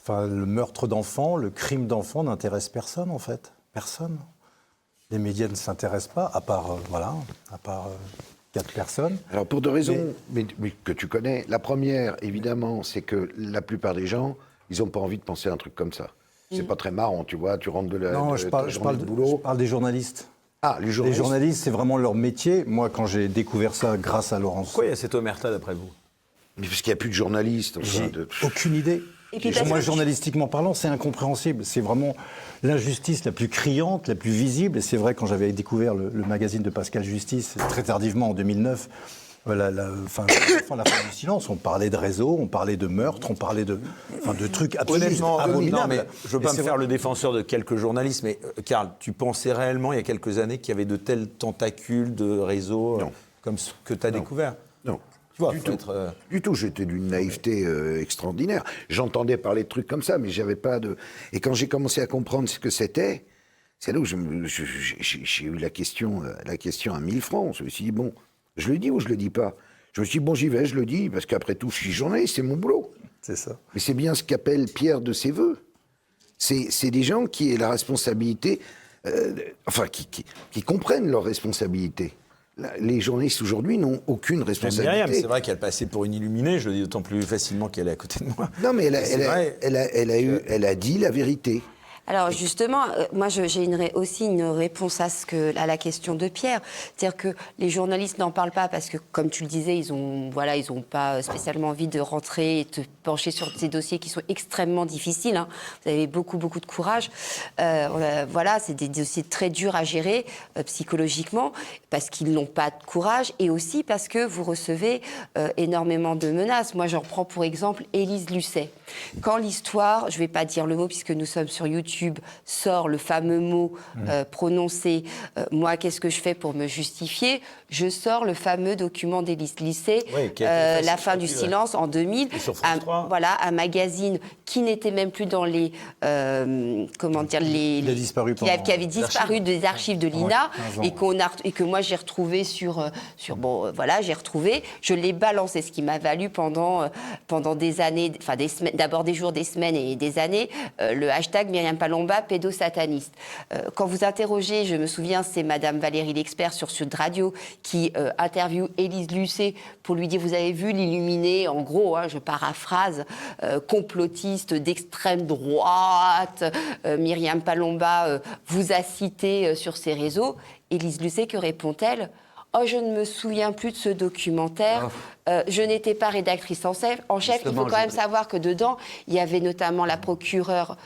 le meurtre d'enfants, le crime d'enfants n'intéresse personne, en fait. Personne. Les médias ne s'intéressent pas, à part 4 personnes. Alors, pour 2 raisons mais que tu connais. La première, évidemment, c'est que la plupart des gens, ils n'ont pas envie de penser à un truc comme ça. C'est pas très marrant, tu vois, tu rentres de la Non, je parle des journalistes. Ah, les journalistes. Les journalistes, c'est vraiment leur métier. Moi, quand j'ai découvert ça grâce à Laurence... Pourquoi il y a cette omerta, d'après vous ? Mais parce qu'il n'y a plus de journalistes. J'ai aucune idée. Et puis Moi, journalistiquement parlant, c'est incompréhensible. C'est vraiment l'injustice la plus criante, la plus visible. Et c'est vrai, quand j'avais découvert le magazine de Pascal Justice, très tardivement, en 2009, la fin du silence, on parlait de réseau, on parlait de meurtre, on parlait de trucs absolument abominables. Non, mais je ne veux pas me faire le défenseur de quelques journalistes, mais Karl, tu pensais réellement, il y a quelques années, qu'il y avait de tels tentacules de réseau comme ce que tu as découvert ? Non. Tu vois, du tout, j'étais d'une naïveté extraordinaire. J'entendais parler de trucs comme ça, mais j'avais pas de... Et quand j'ai commencé à comprendre ce que c'était, c'est là où j'ai eu la question à 1000 francs. Je me suis dit, bon, je le dis ou je le dis pas ? Je me suis dit, bon, j'y vais, je le dis, parce qu'après tout, je suis journaliste, c'est mon boulot. C'est ça. Mais c'est bien ce qu'appelle Pierre de ses voeux. C'est des gens qui aient la responsabilité, qui comprennent leur responsabilité. Les journalistes aujourd'hui n'ont aucune responsabilité. Myriam, c'est vrai qu'elle passait pour une illuminée, je le dis d'autant plus facilement qu'elle est à côté de moi. Non, mais elle a dit la vérité. Alors justement, moi j'ai aussi une réponse à la question de Pierre. C'est-à-dire que les journalistes n'en parlent pas parce que, comme tu le disais, ils ont pas spécialement envie de rentrer et de pencher sur ces dossiers qui sont extrêmement difficiles. Hein. Vous avez beaucoup de courage. C'est des dossiers très durs à gérer psychologiquement parce qu'ils n'ont pas de courage et aussi parce que vous recevez énormément de menaces. Moi, j'en prends pour exemple Élise Lucet. Quand l'histoire, je ne vais pas dire le mot puisque nous sommes sur YouTube, sort le fameux mot prononcé « Moi, qu'est-ce que je fais pour me justifier ?» Je sors le fameux document d'Élise Lucet, La fin du silence, en 2000, un magazine qui n'était même plus dans les... Il a disparu qui avait disparu des archives de l'INA et que moi j'ai retrouvé j'ai retrouvé, je l'ai balancé, ce qui m'a valu pendant des années, d'abord des jours, des semaines et des années, le hashtag Myriam Palomba pédosataniste. Quand vous interrogez, je me souviens, c'est Madame Valérie L'Expert sur Sud Radio qui interviewe Élise Lucet pour lui dire, vous avez vu l'illuminé, en gros, je paraphrase, complotiste d'extrême droite, Myriam Palomba vous a cité sur ses réseaux. Élise Lucet, que répond-elle ? Oh, je ne me souviens plus de ce documentaire. Je n'étais pas rédactrice en chef. Il faut quand même savoir que dedans, il y avait notamment la procureure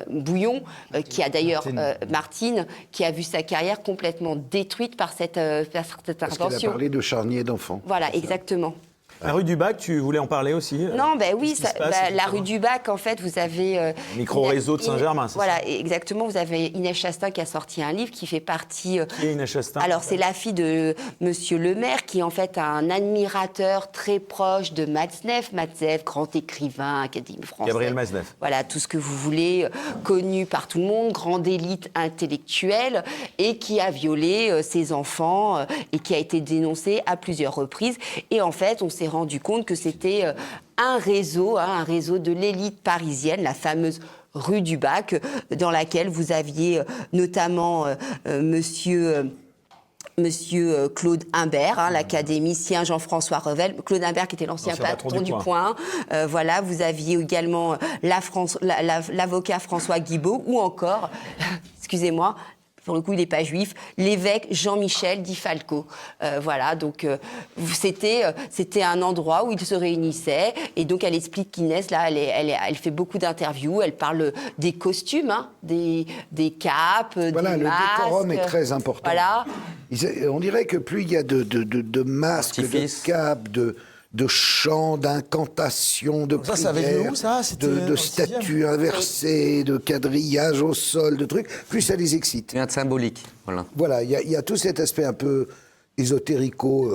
Bouillon, qui a d'ailleurs, Martine, qui a vu sa carrière complètement détruite par cette intervention. Parce qu'elle a parlé de charnier d'enfants. Voilà, exactement. La rue du Bac, tu voulais en parler aussi Non, ben oui, Qu'est-ce qui se passe, la rue du Bac, en fait, vous avez... Micro-réseau de Saint-Germain, c'est Voilà, exactement. Vous avez Inès Chastain qui a sorti un livre qui fait partie... Qui est Inès Chastain? Alors, c'est la fille de Monsieur le maire, qui est en fait un admirateur très proche de Matzneff. Matzneff, grand écrivain, académie française. Gabriel Matzneff. Voilà, tout ce que vous voulez, connu par tout le monde, grande élite intellectuelle, et qui a violé ses enfants et qui a été dénoncé à plusieurs reprises. Et en fait, on s'est rendu compte que c'était un réseau de l'élite parisienne, la fameuse rue du Bac, dans laquelle vous aviez notamment Monsieur Claude Imbert, l'académicien Jean-François Revel. Claude Imbert qui était l'ancien patron du Point. Voilà, vous aviez également l'avocat François Guibault ou encore, excusez-moi, pour le coup, il n'est pas juif, l'évêque Jean-Michel Di Falco. Voilà, donc c'était un endroit où ils se réunissaient. Et donc, elle explique qu'Inès, là, elle fait beaucoup d'interviews. Elle parle des costumes, des capes, voilà, des masques. Le décorum est très important. Voilà. On dirait que plus il y a de masques, de capes, de chants, d'incantations, de prières, ça avait où, ça? de statues inversées, de quadrillages au sol, de trucs, plus ça les excite. Il y a de symbolique, voilà. Voilà, il y a tout cet aspect un peu ésotérico,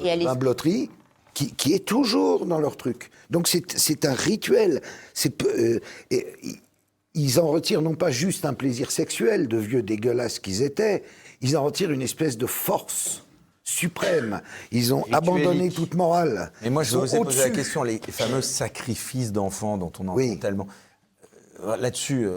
bimbeloterie, qui est toujours dans leur truc. Donc c'est un rituel. Ils en retirent non pas juste un plaisir sexuel, de vieux dégueulasses qu'ils étaient, ils en retirent une espèce de force suprême. Ils ont abandonné toute morale. Et moi, je vous ai posé la question, les fameux sacrifices d'enfants dont on entend tellement. Là-dessus,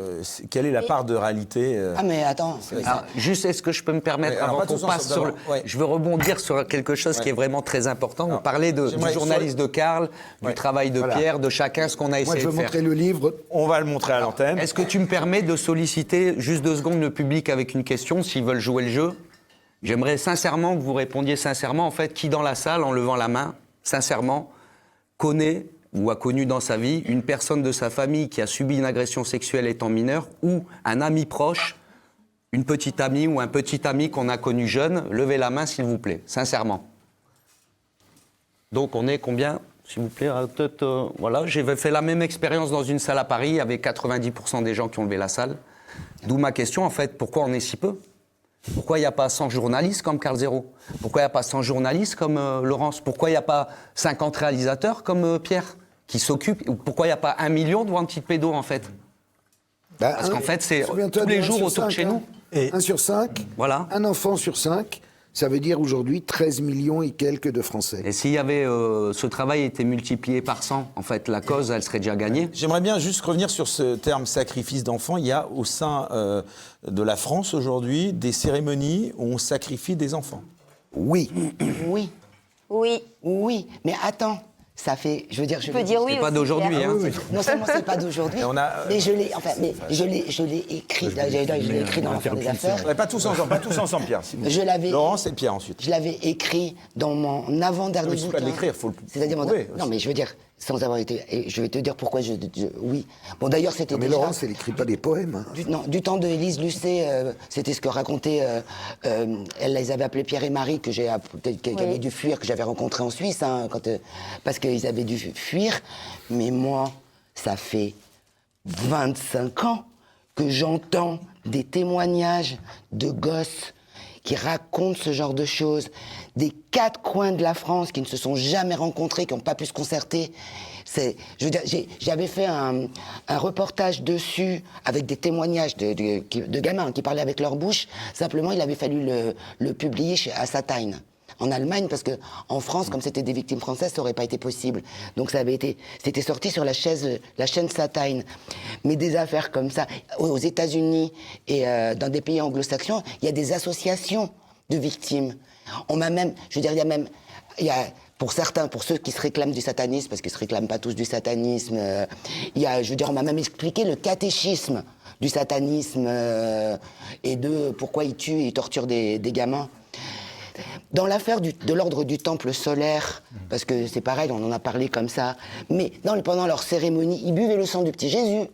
quelle est la part de réalité Ah mais attends. Alors, juste, est-ce que je peux me permettre, avant qu'on passe sur le... Je veux rebondir sur quelque chose qui est vraiment très important. Vous parlez du journaliste de Karl, du travail de Pierre, de chacun, ce qu'on a essayé de faire. Moi, je veux montrer le livre. On va le montrer à l'antenne. Est-ce que tu me permets de solliciter juste 2 secondes le public avec une question, s'ils veulent jouer le jeu? J'aimerais sincèrement que vous répondiez sincèrement, en fait, qui dans la salle, en levant la main, sincèrement, connaît ou a connu dans sa vie une personne de sa famille qui a subi une agression sexuelle étant mineur, ou un ami proche, une petite amie ou un petit ami qu'on a connu jeune. Levez la main, s'il vous plaît, sincèrement. Donc on est combien, s'il vous plaît, peut-être, voilà, j'ai fait la même expérience dans une salle à Paris, avec 90% des gens qui ont levé la salle. D'où ma question, en fait, pourquoi on est si peu ? Pourquoi il n'y a pas 100 journalistes comme Karl Zéro? Pourquoi il n'y a pas 100 journalistes comme Laurence? Pourquoi il n'y a pas 50 réalisateurs comme Pierre qui s'occupent? Pourquoi il n'y a pas 1 million de wanted pédos, en fait? Parce qu'en fait, c'est tous les jours autour de chez nous. 1 sur 5, voilà. Un enfant sur 5, ça veut dire aujourd'hui 13 millions et quelques de Français. Et s'il y avait ce travail était multiplié par 100, en fait, la cause, elle serait déjà gagnée. J'aimerais bien juste revenir sur ce terme sacrifice d'enfants. Il y a au sein de la France aujourd'hui des cérémonies où on sacrifie des enfants. Oui. Oui. Oui. Oui. Mais attends. Ça fait, je veux dire, Je peux dire oui. C'est pas d'aujourd'hui, hein. Non seulement c'est pas d'aujourd'hui, mais je l'ai écrit. Je l'ai écrit dans l'Affaire des Affaires. Pas tous ensemble, Pierre. Laurence et Pierre ensuite. Je l'avais écrit dans mon avant-dernier bouquin. Il pas de l'écrire, faut le. C'est-à-dire non, mais je veux dire, sans avoir été, et je vais te dire pourquoi oui. Bon, d'ailleurs, c'était. Mais Laurence, elle n'écrit pas des poèmes. Du temps de Élise Lucet, c'était ce que racontait. Elle les avait appelés Pierre et Marie, qui avaient dû fuir, que j'avais rencontré en Suisse, parce qu'ils avaient dû fuir. Mais moi, ça fait 25 ans que j'entends des témoignages de gosses qui racontent ce genre de choses, des 4 coins de la France qui ne se sont jamais rencontrés, qui n'ont pas pu se concerter. Je veux dire, j'avais fait un reportage dessus avec des témoignages de gamins qui parlaient avec leur bouche. Simplement, il avait fallu le publier à Satain, en Allemagne, parce que en France, comme c'était des victimes françaises, ça n'aurait pas été possible. Donc c'était sorti sur la chaîne Satain. Mais des affaires comme ça, aux États-Unis et dans des pays anglo-saxons, il y a des associations de victimes. On m'a même, je veux dire, il y a pour certains, pour ceux qui se réclament du satanisme, parce qu'ils se réclament pas tous du satanisme, je veux dire, on m'a même expliqué le catéchisme du satanisme et de pourquoi ils tuent et ils torturent des gamins. Dans l'affaire de l'ordre du temple solaire, parce que c'est pareil, on en a parlé comme ça, mais pendant leur cérémonie, ils buvaient le sang du petit Jésus.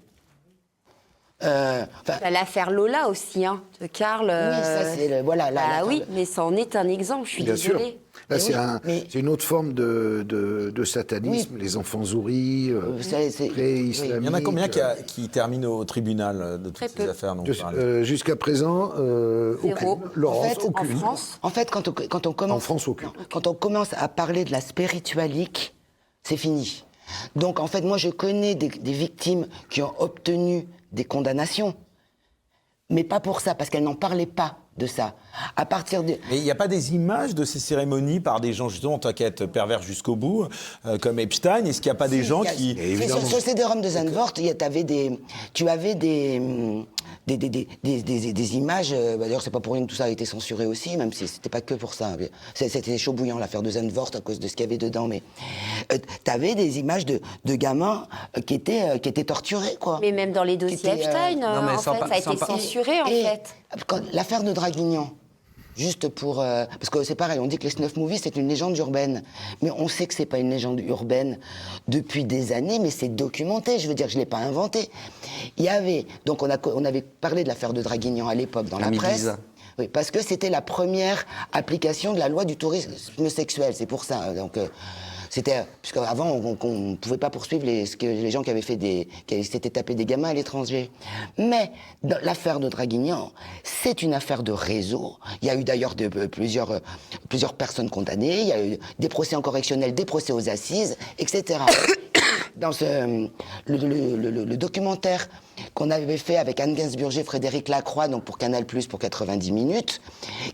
L'affaire Lola aussi, hein, de Karl. Oui, ça c'est voilà. Oui, mais ça en est un exemple. Je suis Bien sûr. désolée. Là, mais c'est une autre forme de satanisme, les enfants souris, pré-islamiques. Il y en a combien qui terminent au tribunal de toutes ces affaires dont vous parlez? Jusqu'à présent, aucune. Laurence, aucune. En fait, quand on commence, En France, aucune. Quand on commence à parler de la spiritualique, c'est fini. Donc, en fait, moi, je connais des victimes qui ont obtenu des condamnations, mais pas pour ça, parce qu'elles n'en parlaient pas de ça. À partir de... Mais il n'y a pas des images de ces cérémonies par des gens, justement, t'inquiète, pervers jusqu'au bout, comme Epstein? Est-ce qu'il n'y a pas des gens qui... Sur le CD-ROM de Zandvoort, tu avais des images, d'ailleurs c'est pas pour rien que tout ça a été censuré aussi, même si c'était pas que pour ça. C'était chaud bouillant l'affaire de Zandvoort à cause de ce qu'il y avait dedans, mais t'avais des images de gamins qui étaient torturés, quoi. Mais même dans les dossiers Epstein, ça a été censuré, en fait. L'affaire de Draguignan, juste pour... parce que c'est pareil, on dit que les Snuff Movies, c'est une légende urbaine. Mais on sait que c'est pas une légende urbaine depuis des années, mais c'est documenté. Je veux dire, je l'ai pas inventé. Il y avait... Donc, on avait parlé de l'affaire de Draguignan à l'époque dans la presse. Oui, parce que c'était la première application de la loi du tourisme sexuel. C'est pour ça. Donc... puisque avant on ne pouvait pas poursuivre les gens qui avaient qui s'étaient tapés des gamins à l'étranger. Mais dans l'affaire de Draguignan, c'est une affaire de réseau. Il y a eu d'ailleurs plusieurs personnes condamnées. Il y a eu des procès en correctionnel, des procès aux assises, etc. Dans le documentaire qu'on avait fait avec Anne Gainsbourg, Frédéric Lacroix, donc pour Canal+, pour 90 minutes,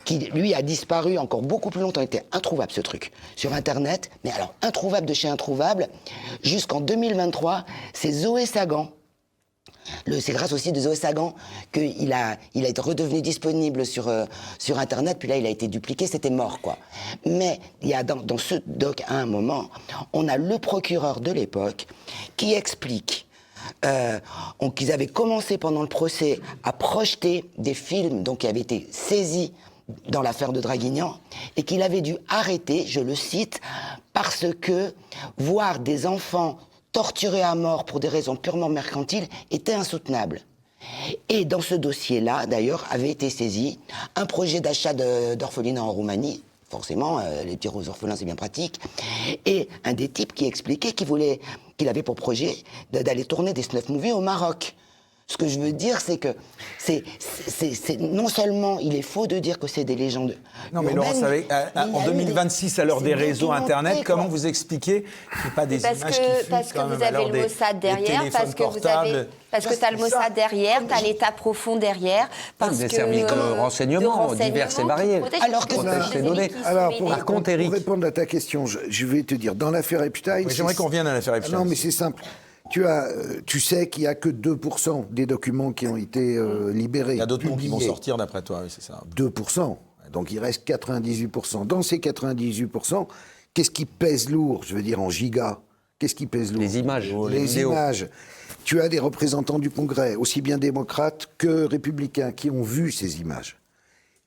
qui, lui, a disparu encore beaucoup plus longtemps, il était introuvable, ce truc, sur Internet, mais alors, introuvable de chez introuvable, jusqu'en 2023, c'est Zoé Sagan. C'est grâce aussi de Zoé Sagan qu'il a été redevenu disponible sur Internet, puis là, il a été dupliqué, c'était mort, quoi. Mais il y a dans ce doc, à un moment, on a le procureur de l'époque qui explique qu'ils avaient commencé pendant le procès à projeter des films donc, qui avaient été saisis dans l'affaire de Draguignan et qu'il avait dû arrêter, je le cite, parce que voir des enfants torturés à mort pour des raisons purement mercantiles était insoutenable. Et dans ce dossier-là, d'ailleurs, avait été saisi un projet d'achat d'orphelinat en Roumanie. Forcément, les tirs aux orphelins, c'est bien pratique. Et un des types qui expliquait qu'il avait pour projet d'aller tourner des snuff movies au Maroc. Ce que je veux dire, c'est que non seulement il est faux de dire que c'est des légendes. Non, mais Laurence, en 2026, à l'heure des réseaux Internet, comment vous expliquez qu'il n'y a pas des images qui fuitent parce que vous avez le Mossad derrière, parce que tu as le Mossad derrière, tu as l'État profond derrière. Des services de renseignement divers et variés. Alors que ces données. Alors, Par contre, Eric, pour répondre à ta question, je vais te dire, dans l'affaire Epstein... J'aimerais qu'on revienne à l'affaire Epstein. Non, mais c'est simple. Tu sais qu'il n'y a que 2% des documents qui ont été libérés. Il y a d'autres noms qui vont sortir d'après toi, oui, c'est ça. 2%. Donc il reste 98%. Dans ces 98%, qu'est-ce qui pèse lourd, je veux dire en gigas? Qu'est-ce qui pèse lourd? les images. Les images. Tu as des représentants du Congrès, aussi bien démocrates que républicains, qui ont vu ces images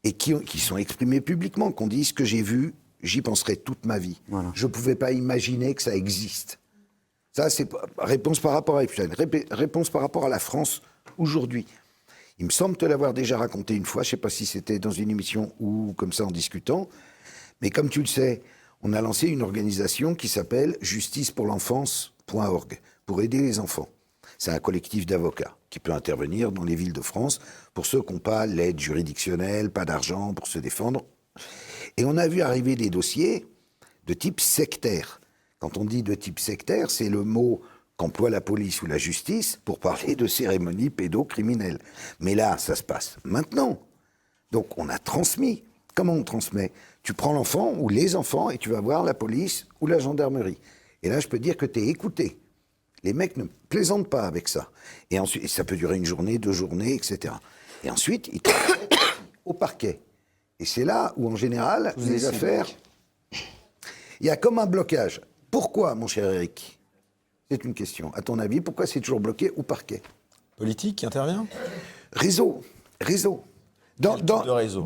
et qui sont exprimés publiquement, qu'on dise ce que j'ai vu, j'y penserai toute ma vie. Voilà. Je ne pouvais pas imaginer que ça existe. Ça, c'est réponse par rapport à Epstein. Réponse par rapport à la France aujourd'hui. Il me semble te l'avoir déjà raconté une fois, je ne sais pas si c'était dans une émission ou comme ça en discutant, mais comme tu le sais, on a lancé une organisation qui s'appelle justicepourlenfance.org, pour aider les enfants. C'est un collectif d'avocats qui peut intervenir dans les villes de France pour ceux qui n'ont pas l'aide juridictionnelle, pas d'argent pour se défendre. Et on a vu arriver des dossiers de type sectaire. Quand on dit de type sectaire, c'est le mot qu'emploie la police ou la justice pour parler de cérémonies pédocriminelles. Mais là, ça se passe maintenant. Donc on a transmis. Comment on transmet? Tu prends l'enfant ou les enfants et tu vas voir la police ou la gendarmerie. Et là, je peux dire que tu es écouté. Les mecs ne plaisantent pas avec ça. Et ensuite, ça peut durer une journée, 2 journées, etc. Et ensuite, ils te au parquet. Et c'est là où, en général, les affaires... Il y a comme un blocage. Pourquoi, mon cher Eric? C'est une question. À ton avis, pourquoi c'est toujours bloqué au parquet? Politique qui intervient? Réseau. Quel type de réseau?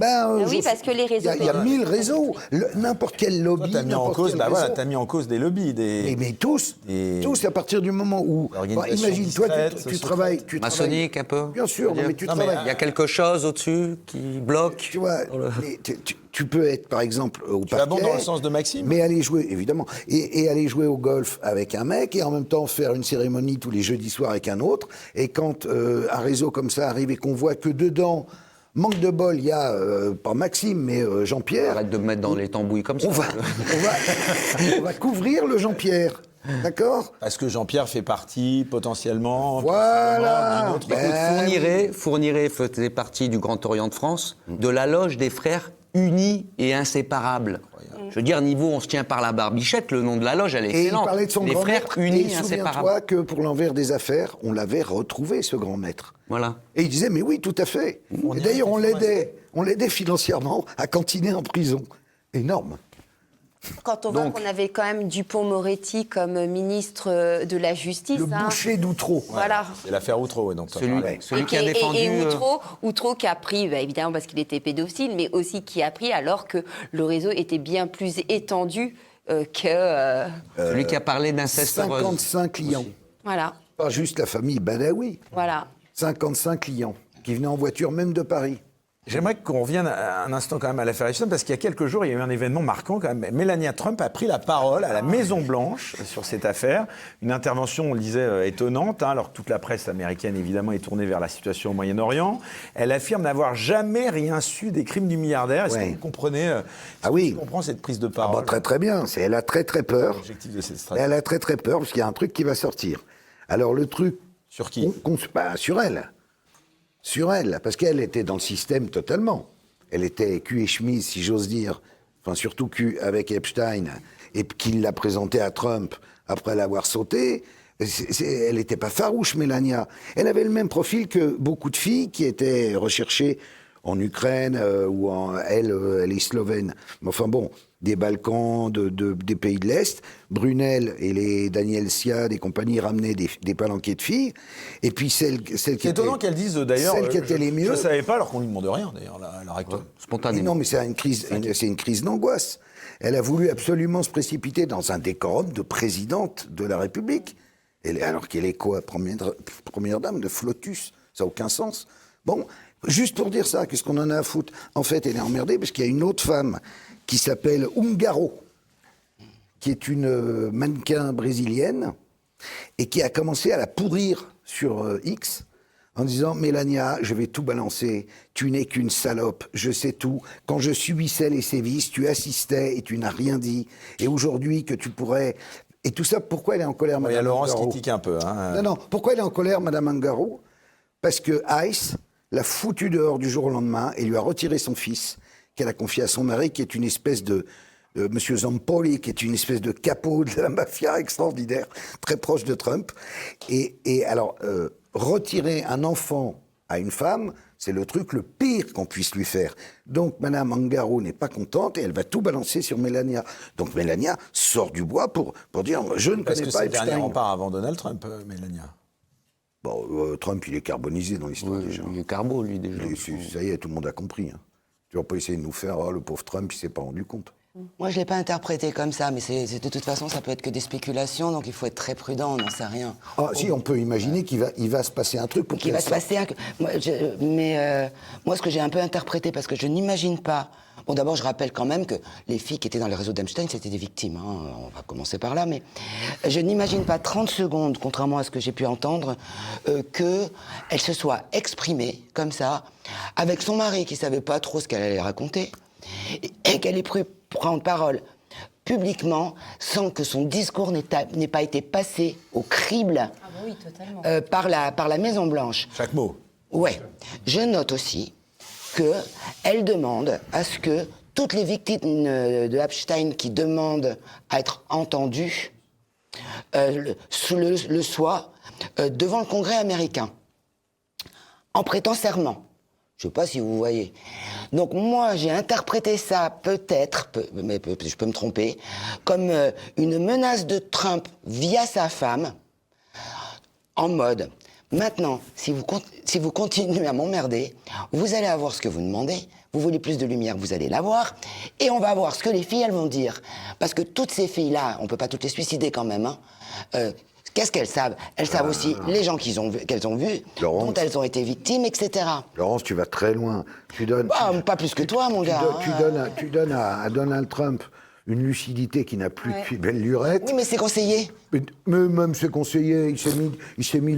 Oui, parce que les réseaux... Il y a 1000 réseaux. N'importe quel lobby, Toi, t'as mis en cause, t'as mis en cause des lobbies, Mais tous, à partir du moment où... imagine, toi, tu travailles... Maçonnique un peu. Bien sûr, mais tu travailles... Il y a quelque chose au-dessus qui bloque. Tu vois, tu peux être, par exemple, au parquet... Tu vas bon dans le sens de Maxime. Mais aller jouer, évidemment, et aller jouer au golf avec un mec, et en même temps faire une cérémonie tous les jeudis soirs avec un autre, et quand un réseau comme ça arrive et qu'on voit que dedans... Manque de bol, il y a, pas Maxime, mais Jean-Pierre. Arrête de me mettre dans les tambouilles comme ça. On va couvrir le Jean-Pierre, d'accord? Parce que Jean-Pierre fait partie, potentiellement... Voilà. Fourniret faisait partie du Grand Orient de France, de la loge des frères unis et inséparables. Je veux dire, niveau on se tient par la barbichette, le nom de la loge, elle est excellente. Et il parlait de son les grand frères maître, unis et et inséparables. souviens-toi que pour l'envers des affaires, on l'avait retrouvé, ce grand maître. Voilà. Et il disait, mais oui, tout à fait. Et d'ailleurs, on l'aidait financièrement à cantiner en prison. Énorme. Quand on voit qu'on avait quand même Dupond-Moretti comme ministre de la Justice... Le boucher d'Outreau. Voilà. C'est l'affaire Outreau, donc. Celui qui a défendu... Et Outreau qui a pris, évidemment parce qu'il était pédophile, mais aussi qui a pris alors que le réseau était bien plus étendu que... Celui qui a parlé d'inceste. 55 clients. Voilà. Pas juste la famille Badawi. Voilà. 55 clients qui venaient en voiture même de Paris. J'aimerais qu'on revienne un instant quand même à l'affaire Epstein, parce qu'il y a quelques jours, il y a eu un événement marquant quand même. Melania Trump a pris la parole à la Maison-Blanche sur cette affaire. Une intervention, on le disait, étonnante, alors que toute la presse américaine, évidemment, est tournée vers la situation au Moyen-Orient. Elle affirme n'avoir jamais rien su des crimes du milliardaire. Est-ce que vous comprenez oui. Tu comprends cette prise de parole? Très très bien. Elle a très très peur. L'objectif de cette stratégie. Elle a très très peur parce qu'il y a un truc qui va sortir. Alors le truc... Sur qui? Sur elle. Sur elle, parce qu'elle était dans le système totalement. Elle était cul et chemise, si j'ose dire, enfin surtout cul avec Epstein, et qu'il l'a présenté à Trump après l'avoir sauté. Elle n'était pas farouche, Melania. Elle avait le même profil que beaucoup de filles qui étaient recherchées en Ukraine, elle est slovène. Mais enfin bon, des Balkans, des pays de l'Est. Brunel et les Daniel Siad et compagnie ramenaient des palanquets de filles. Et puis celle qui C'est étonnant qu'elle dise d'ailleurs. Celle qui était les mieux. Je ne savais pas, alors qu'on lui demande rien d'ailleurs, la recto. Spontanément. Non, mais c'est une crise d'angoisse. Elle a voulu absolument se précipiter dans un décorum de présidente de la République. Alors qu'elle est quoi, première dame de Flotus? Ça n'a aucun sens. Bon, juste pour dire ça, qu'est-ce qu'on en a à foutre? En fait, elle est emmerdée parce qu'il y a une autre femme qui s'appelle Ungaro, qui est une mannequin brésilienne et qui a commencé à la pourrir sur X en disant « Mélania, je vais tout balancer, tu n'es qu'une salope, je sais tout. Quand je subissais les sévices, tu assistais et tu n'as rien dit. Et aujourd'hui que tu pourrais... » Et tout ça, pourquoi elle est en colère, Madame Ungaro? Il y a Laurence qui tique un peu. Hein. Non, pourquoi elle est en colère, Madame Ungaro? Parce que ICE l'a foutue dehors du jour au lendemain et lui a retiré son fils, qu'elle a confié à son mari, qui est une espèce de Monsieur Zampoli, qui est une espèce de capot de la mafia extraordinaire, très proche de Trump. Et alors, retirer un enfant à une femme, c'est le truc le pire qu'on puisse lui faire. Donc, Madame Ungaro n'est pas contente et elle va tout balancer sur Melania. Donc, Melania sort du bois pour dire « Je ne connais pas Epstein ». Parce que c'est le dernier rempart avant Donald Trump, Melania. Bon, Trump, il est carbonisé dans l'histoire déjà. Il est carbo, lui, déjà. Ça y est, tout le monde a compris. Hein. Tu vas pas essayer de nous faire « Oh, le pauvre Trump, il s'est pas rendu compte ». Moi, je ne l'ai pas interprété comme ça, mais de toute façon, ça peut être que des spéculations, donc il faut être très prudent, on n'en sait rien. Ah, si, on peut imaginer qu'il va se passer un truc pour qu'il va se passer un... Moi, ce que j'ai un peu interprété, parce que je n'imagine pas... Bon, d'abord, je rappelle quand même que les filles qui étaient dans les réseaux d'Epstein, c'était des victimes. Hein. On va commencer par là, mais je n'imagine pas 30 secondes, contrairement à ce que j'ai pu entendre, qu'elle se soit exprimée comme ça, avec son mari qui ne savait pas trop ce qu'elle allait raconter, et qu'elle ait pu prendre parole publiquement sans que son discours n'ait pas été passé au crible par la Maison-Blanche. Chaque mot. Ouais. Je note aussi qu'elle demande à ce que toutes les victimes de Epstein qui demandent à être entendues le soient devant le Congrès américain, en prêtant serment. Je ne sais pas si vous voyez. Donc moi, j'ai interprété ça peut-être, mais je peux me tromper, comme une menace de Trump via sa femme, en mode, Maintenant, si vous continuez à m'emmerder, vous allez avoir ce que vous demandez. Vous voulez plus de lumière, vous allez l'avoir. Et on va voir ce que les filles, elles vont dire. Parce que toutes ces filles-là, on ne peut pas toutes les suicider quand même. Hein. Qu'est-ce qu'elles savent? Elles savent aussi les gens qu'elles ont vus, Laurence. dont elles ont été victimes, etc. Laurence, tu vas très loin. Tu donnes, Pas plus que toi, mon gars. tu donnes à Donald Trump une lucidité qui n'a plus de belle lurette. Oui, mais c'est conseillé. Mais même ses conseillers, il s'est mis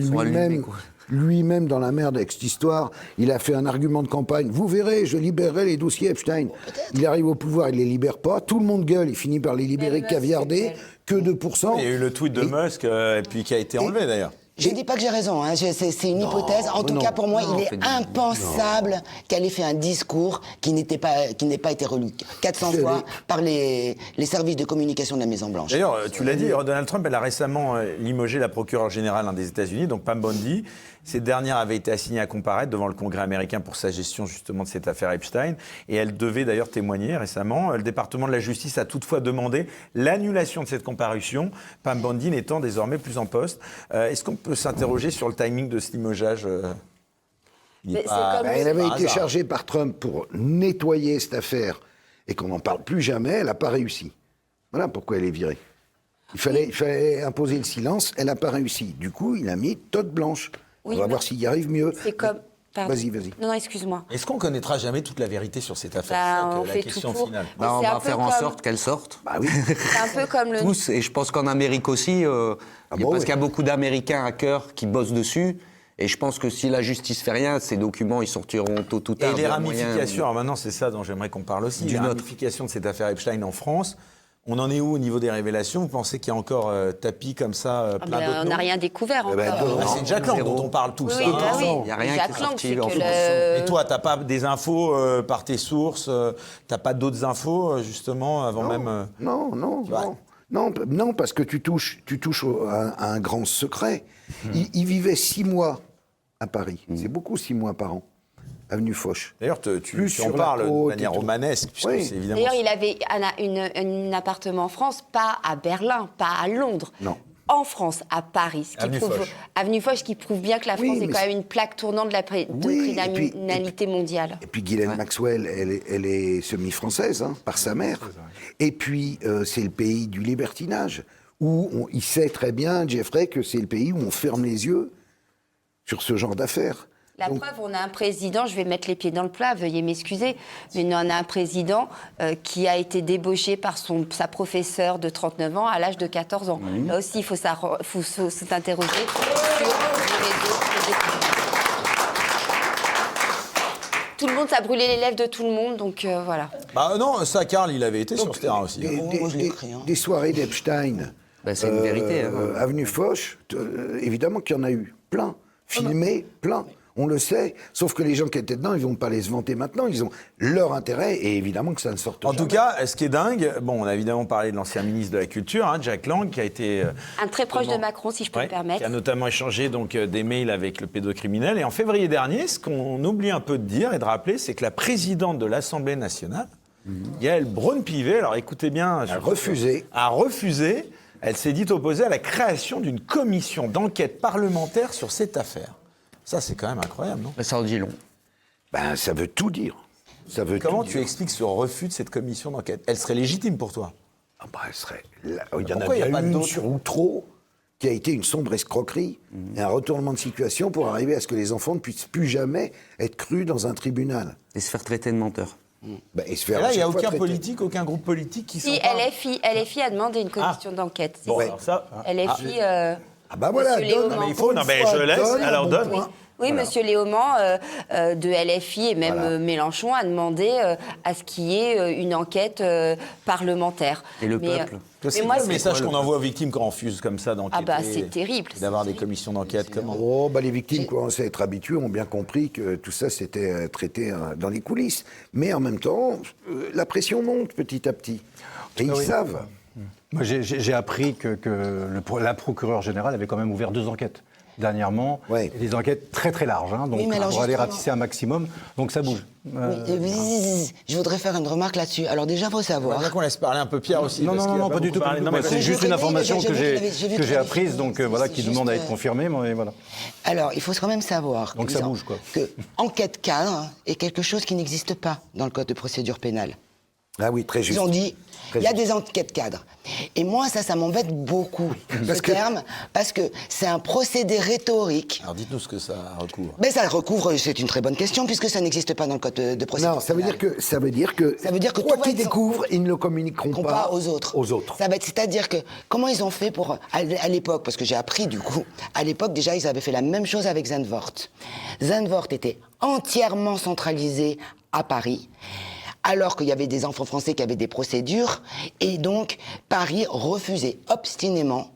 lui-même dans la merde avec cette histoire. Il a fait un argument de campagne. Vous verrez, je libérerai les dossiers Epstein. Il arrive au pouvoir, il les libère pas. Tout le monde gueule, il finit par les libérer caviardés. Que 2%. Il y a eu le tweet de Musk, et puis qui a été enlevé d'ailleurs. Je ne dis pas que j'ai raison, hein. C'est une hypothèse. En tout cas, pour moi, il est impensable qu'elle ait fait un discours qui n'ait pas été relu 400 fois par les services de communication de la Maison-Blanche. D'ailleurs, tu l'as dit, Donald Trump, elle a récemment limogé la procureure générale des États-Unis, donc Pam Bondi. Cette dernière avait été assignée à comparaître devant le Congrès américain pour sa gestion justement de cette affaire Epstein. Et elle devait d'ailleurs témoigner récemment. Le département de la justice a toutefois demandé l'annulation de cette comparution, Pam Bondi n'étant désormais plus en poste. Est-ce qu'on peut s'interroger sur le timing de ce limogeage Elle avait été chargée par Trump pour nettoyer cette affaire et qu'on n'en parle plus jamais. Elle n'a pas réussi. Voilà pourquoi elle est virée. Il fallait imposer le silence. Elle n'a pas réussi. Du coup, il a mis tote blanche. Oui, on va voir s'il y arrive mieux. C'est comme... Pardon. Vas-y. Non, excuse-moi. Est-ce qu'on connaîtra jamais toute la vérité sur cette affaire? On C'est fait la question tout pour. finale. On va faire en sorte qu'elle sorte. Bah oui. C'est un peu comme le... Tous, et je pense qu'en Amérique aussi, parce qu'il y a beaucoup d'Américains hackers qui bossent dessus. Et je pense que si la justice fait rien, ces documents, ils sortiront tôt ou tard. Et les ramifications, alors maintenant c'est ça dont j'aimerais qu'on parle aussi, les ramifications de cette affaire Epstein en France. On en est où au niveau des révélations? Vous pensez qu'il y a encore tapis comme ça, plein d'autres On n'a rien découvert encore. C'est Jack Lang dont on parle tous. Oui, Il n'y a rien qui est sorti. Et toi, t'as pas des infos par tes sources? T'as pas d'autres infos justement avant même? Non, parce que tu touches à un grand secret. Il vivait 6 mois à Paris. C'est beaucoup 6 mois par an. Avenue Foch. D'ailleurs, tu en parles de manière romanesque, puisque c'est évidemment... D'ailleurs, il avait un appartement en France, pas à Berlin, pas à Londres. Non. En France, à Paris. Avenue Foch, qui prouve bien que la France est quand même une plaque tournante de la criminalité mondiale. Et puis Ghislaine Maxwell, elle est semi-française, par sa mère. Et puis, c'est le pays du libertinage, où il sait très bien, Jeffrey, que c'est le pays où on ferme les yeux sur ce genre d'affaires. Preuve, on a un président, je vais mettre les pieds dans le plat, veuillez m'excuser, mais on a un président qui a été débauché par sa professeure de 39 ans à l'âge de 14 ans. Là aussi, il faut s'interroger sur les réseaux. Tout le monde, ça a brûlé les lèvres de tout le monde, donc voilà. Bah non, ça, Karl, il avait été sur ce terrain aussi. Des soirées d'Epstein, c'est une vérité. Avenue Foch, évidemment qu'il y en a eu plein, filmés, plein. On le sait, sauf que les gens qui étaient dedans, ils ne vont pas aller se vanter maintenant, ils ont leur intérêt, et évidemment que ça ne sorte jamais. En tout cas, ce qui est dingue, on a évidemment parlé de l'ancien ministre de la Culture, Jack Lang, qui a été... un très proche de Macron, si je peux me permettre. Qui a notamment échangé des mails avec le pédocriminel. Et en février dernier, ce qu'on oublie un peu de dire et de rappeler, c'est que la présidente de l'Assemblée nationale, Yael Braun-Pivet, alors écoutez bien... A refusé, elle s'est dit opposée à la création d'une commission d'enquête parlementaire sur cette affaire. Ça, c'est quand même incroyable, non? Ça en dit long. Ça veut tout dire. Comment tu expliques ce refus de cette commission d'enquête? Elle serait légitime pour toi? Elle serait... Il y en a bien une sur Outreau qui a été une sombre escroquerie et un retournement de situation pour arriver à ce que les enfants ne puissent plus jamais être crus dans un tribunal. Et se faire traiter de menteur. Et là, il n'y a aucun politique, aucun groupe politique qui s'en parle. LFI a demandé une commission d'enquête. Bon, alors ça... LFI... voilà, donne. Mais il faut, je laisse, alors donne. Oui, voilà. Monsieur Léaumont de LFI et même Mélenchon a demandé à ce qu'il y ait une enquête parlementaire. Et le peuple c'est le message qu'on envoie aux victimes quand on refuse comme ça d'enquêter. C'est terrible. D'avoir des commissions d'enquête, comment? Les victimes commencent à être habituées, ont bien compris que tout ça c'était traité dans les coulisses. Mais en même temps, la pression monte petit à petit. Et ils savent. Moi, j'ai appris que la procureure générale avait quand même ouvert 2 enquêtes. dernièrement, Ouais. et des enquêtes très très larges, hein, donc Oui, mais alors pour aller justement- ratisser un maximum, donc ça bouge. Je voudrais faire une remarque là-dessus. Alors déjà, il faut On savoir. qu'on laisse parler un peu Pierre aussi. Non, parce non, qu'il a non, pas du beaucoup tout. parlé. Non, mais C'est je juste connais, une information mais que j'ai vu qu'il j'ai avait apprise, fini. donc voilà, C'est qui demande à juste, être confirmée, mais voilà. Alors, il faut quand même savoir Donc ça bouge, quoi. que enquête cadre est quelque chose qui n'existe pas dans le code de procédure pénale. Ah oui, très juste. Ils ont dit, Très il y a juste. des enquêtes cadres. Et moi, ça m'embête beaucoup, ce terme, parce que c'est un procédé rhétorique. Alors dites-nous ce que ça recouvre. Mais ça recouvre, c'est une très bonne question, puisque ça n'existe pas dans le code de procédure Non, ça veut pénale. dire que Ça veut dire que quoi tout va qu'ils être- découvrent, ils ne le communiqueront qu'on pas pas aux autres. C'est-à-dire que comment ils ont fait pour à l'époque, parce que j'ai appris du coup, à l'époque déjà ils avaient fait la même chose avec Zandvoort. Zandvoort était entièrement centralisé à Paris. Alors qu'il y avait des enfants français qui avaient des procédures, et donc Paris refusait obstinément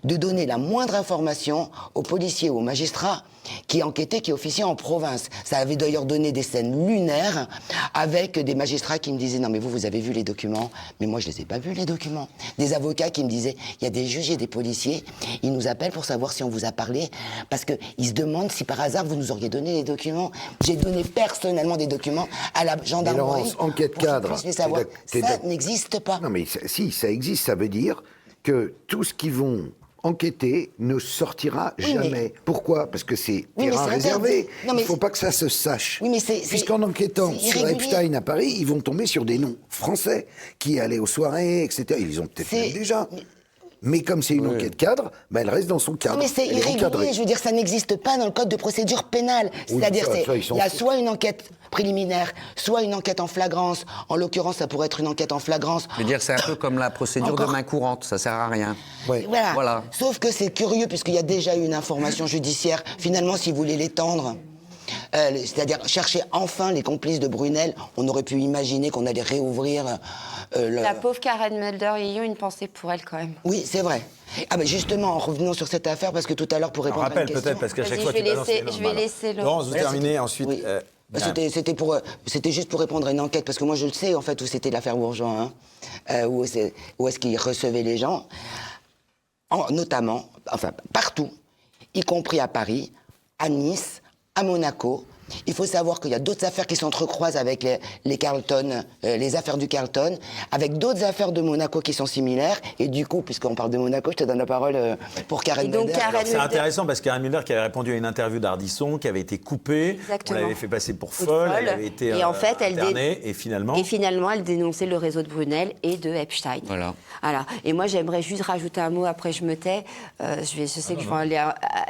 de donner la moindre information aux policiers ou aux magistrats qui enquêtaient, qui officiaient en province. Ça avait d'ailleurs donné des scènes lunaires avec des magistrats qui me disaient « Non mais vous avez vu les documents ?» Mais moi je les ai pas vus les documents. Des avocats qui me disaient « Il y a des juges et des policiers, ils nous appellent pour savoir si on vous a parlé parce qu'ils se demandent si par hasard vous nous auriez donné les documents. » J'ai donné personnellement des documents à la gendarmerie. Laurence, enquête pour qu'ils cadre. puissent les savoir. T'es Ça d'ac- n'existe pas. Non, mais si, ça existe, ça veut dire que tout ce qu'ils vont enquêter ne sortira Oui, mais- jamais. Pourquoi? Parce que c'est Oui, mais terrain c'est réservé. interdit. Non, mais Il ne faut c'est- pas que ça se sache. Oui, mais c'est- Puisqu'en enquêtant c'est sur irrégulier. Epstein à Paris, ils vont tomber sur des noms français qui allaient aux soirées, etc. Ils ont peut-être C'est- même déjà. Mais comme c'est une enquête cadre, ben elle reste dans son cadre. Non, mais c'est Elle est encadrée. irrégulier, je veux dire, ça n'existe pas dans le code de procédure pénale. Oui, C'est-à-dire, ça, ils s'en il y a foutent. soit une enquête préliminaire, soit une enquête en flagrance. En l'occurrence, ça pourrait être une enquête en flagrance. Je veux dire, c'est un peu comme la procédure de Encore- main courante, ça sert à rien. Ouais. Voilà. Sauf que c'est curieux, puisqu'il y a déjà eu une information judiciaire. Finalement, si vous voulez l'étendre, c'est-à-dire chercher enfin les complices de Brunel, on aurait pu imaginer qu'on allait réouvrir La pauvre Karen Mulder, ayons une pensée pour elle quand même. Oui, c'est vrai. Ah ben justement, en revenant sur cette affaire, parce que tout à l'heure, pour On répondre à rappelle une question... peut-être, parce qu'à chaque Vas-y, fois je vais tu balances laisser- les noms. je vais laisser Laurence. Laurence, vous terminez, ensuite... Oui. bien. C'était juste pour répondre à une enquête, parce que moi je le sais en fait où c'était l'affaire Bourgeois, hein, où est-ce qu'ils recevaient les gens, notamment, enfin partout, y compris à Paris, à Nice, à Monaco. Il faut savoir qu'il y a d'autres affaires qui s'entrecroisent avec les Carlton, les affaires du Carlton, avec d'autres affaires de Monaco qui sont similaires. Et du coup, puisqu'on parle de Monaco, je te donne la parole pour Karen Et donc, Mulder. Karen- C'est intéressant parce qu'Aaron Mulder qui avait répondu à une interview d'Ardisson qui avait été coupée, Exactement. on l'avait fait passer pour Ou folle, folle. elle avait été Et en fait, elle internée et finalement... Et finalement, elle dénonçait le réseau de Brunel et de Epstein. Voilà. Voilà. Et moi, j'aimerais juste rajouter un mot, après je me tais. Je sais que je vais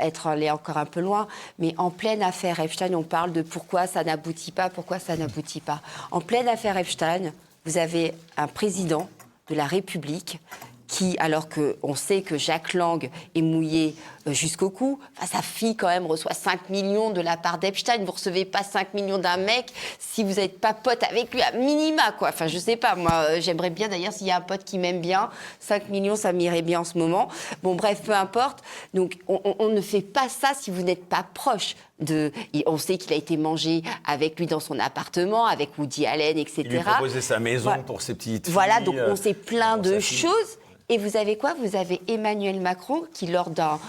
être allé encore un peu loin, mais en pleine affaire Epstein, on parle de pourquoi ça n'aboutit pas, pourquoi ça n'aboutit pas. En pleine affaire Epstein, vous avez un président de la République qui, alors qu'on sait que Jacques Lang est mouillé jusqu'au cou, sa fille quand même reçoit 5 millions de la part d'Epstein. Vous ne recevez pas 5 millions d'un mec si vous n'êtes pas pote avec lui, à minima, quoi. Enfin, je sais pas, moi, j'aimerais bien, d'ailleurs, s'il y a un pote qui m'aime bien, 5 millions, ça m'irait bien en ce moment. Bon, bref, peu importe. Donc, on ne fait pas ça si vous n'êtes pas proche de... On sait qu'il a été mangé avec lui dans son appartement, avec Woody Allen, etc. Il lui proposait sa maison Voilà. pour ses petites filles. Voilà, donc on sait plein pour de sa fille. choses. Et vous avez quoi? Vous avez Emmanuel Macron qui, lors d'un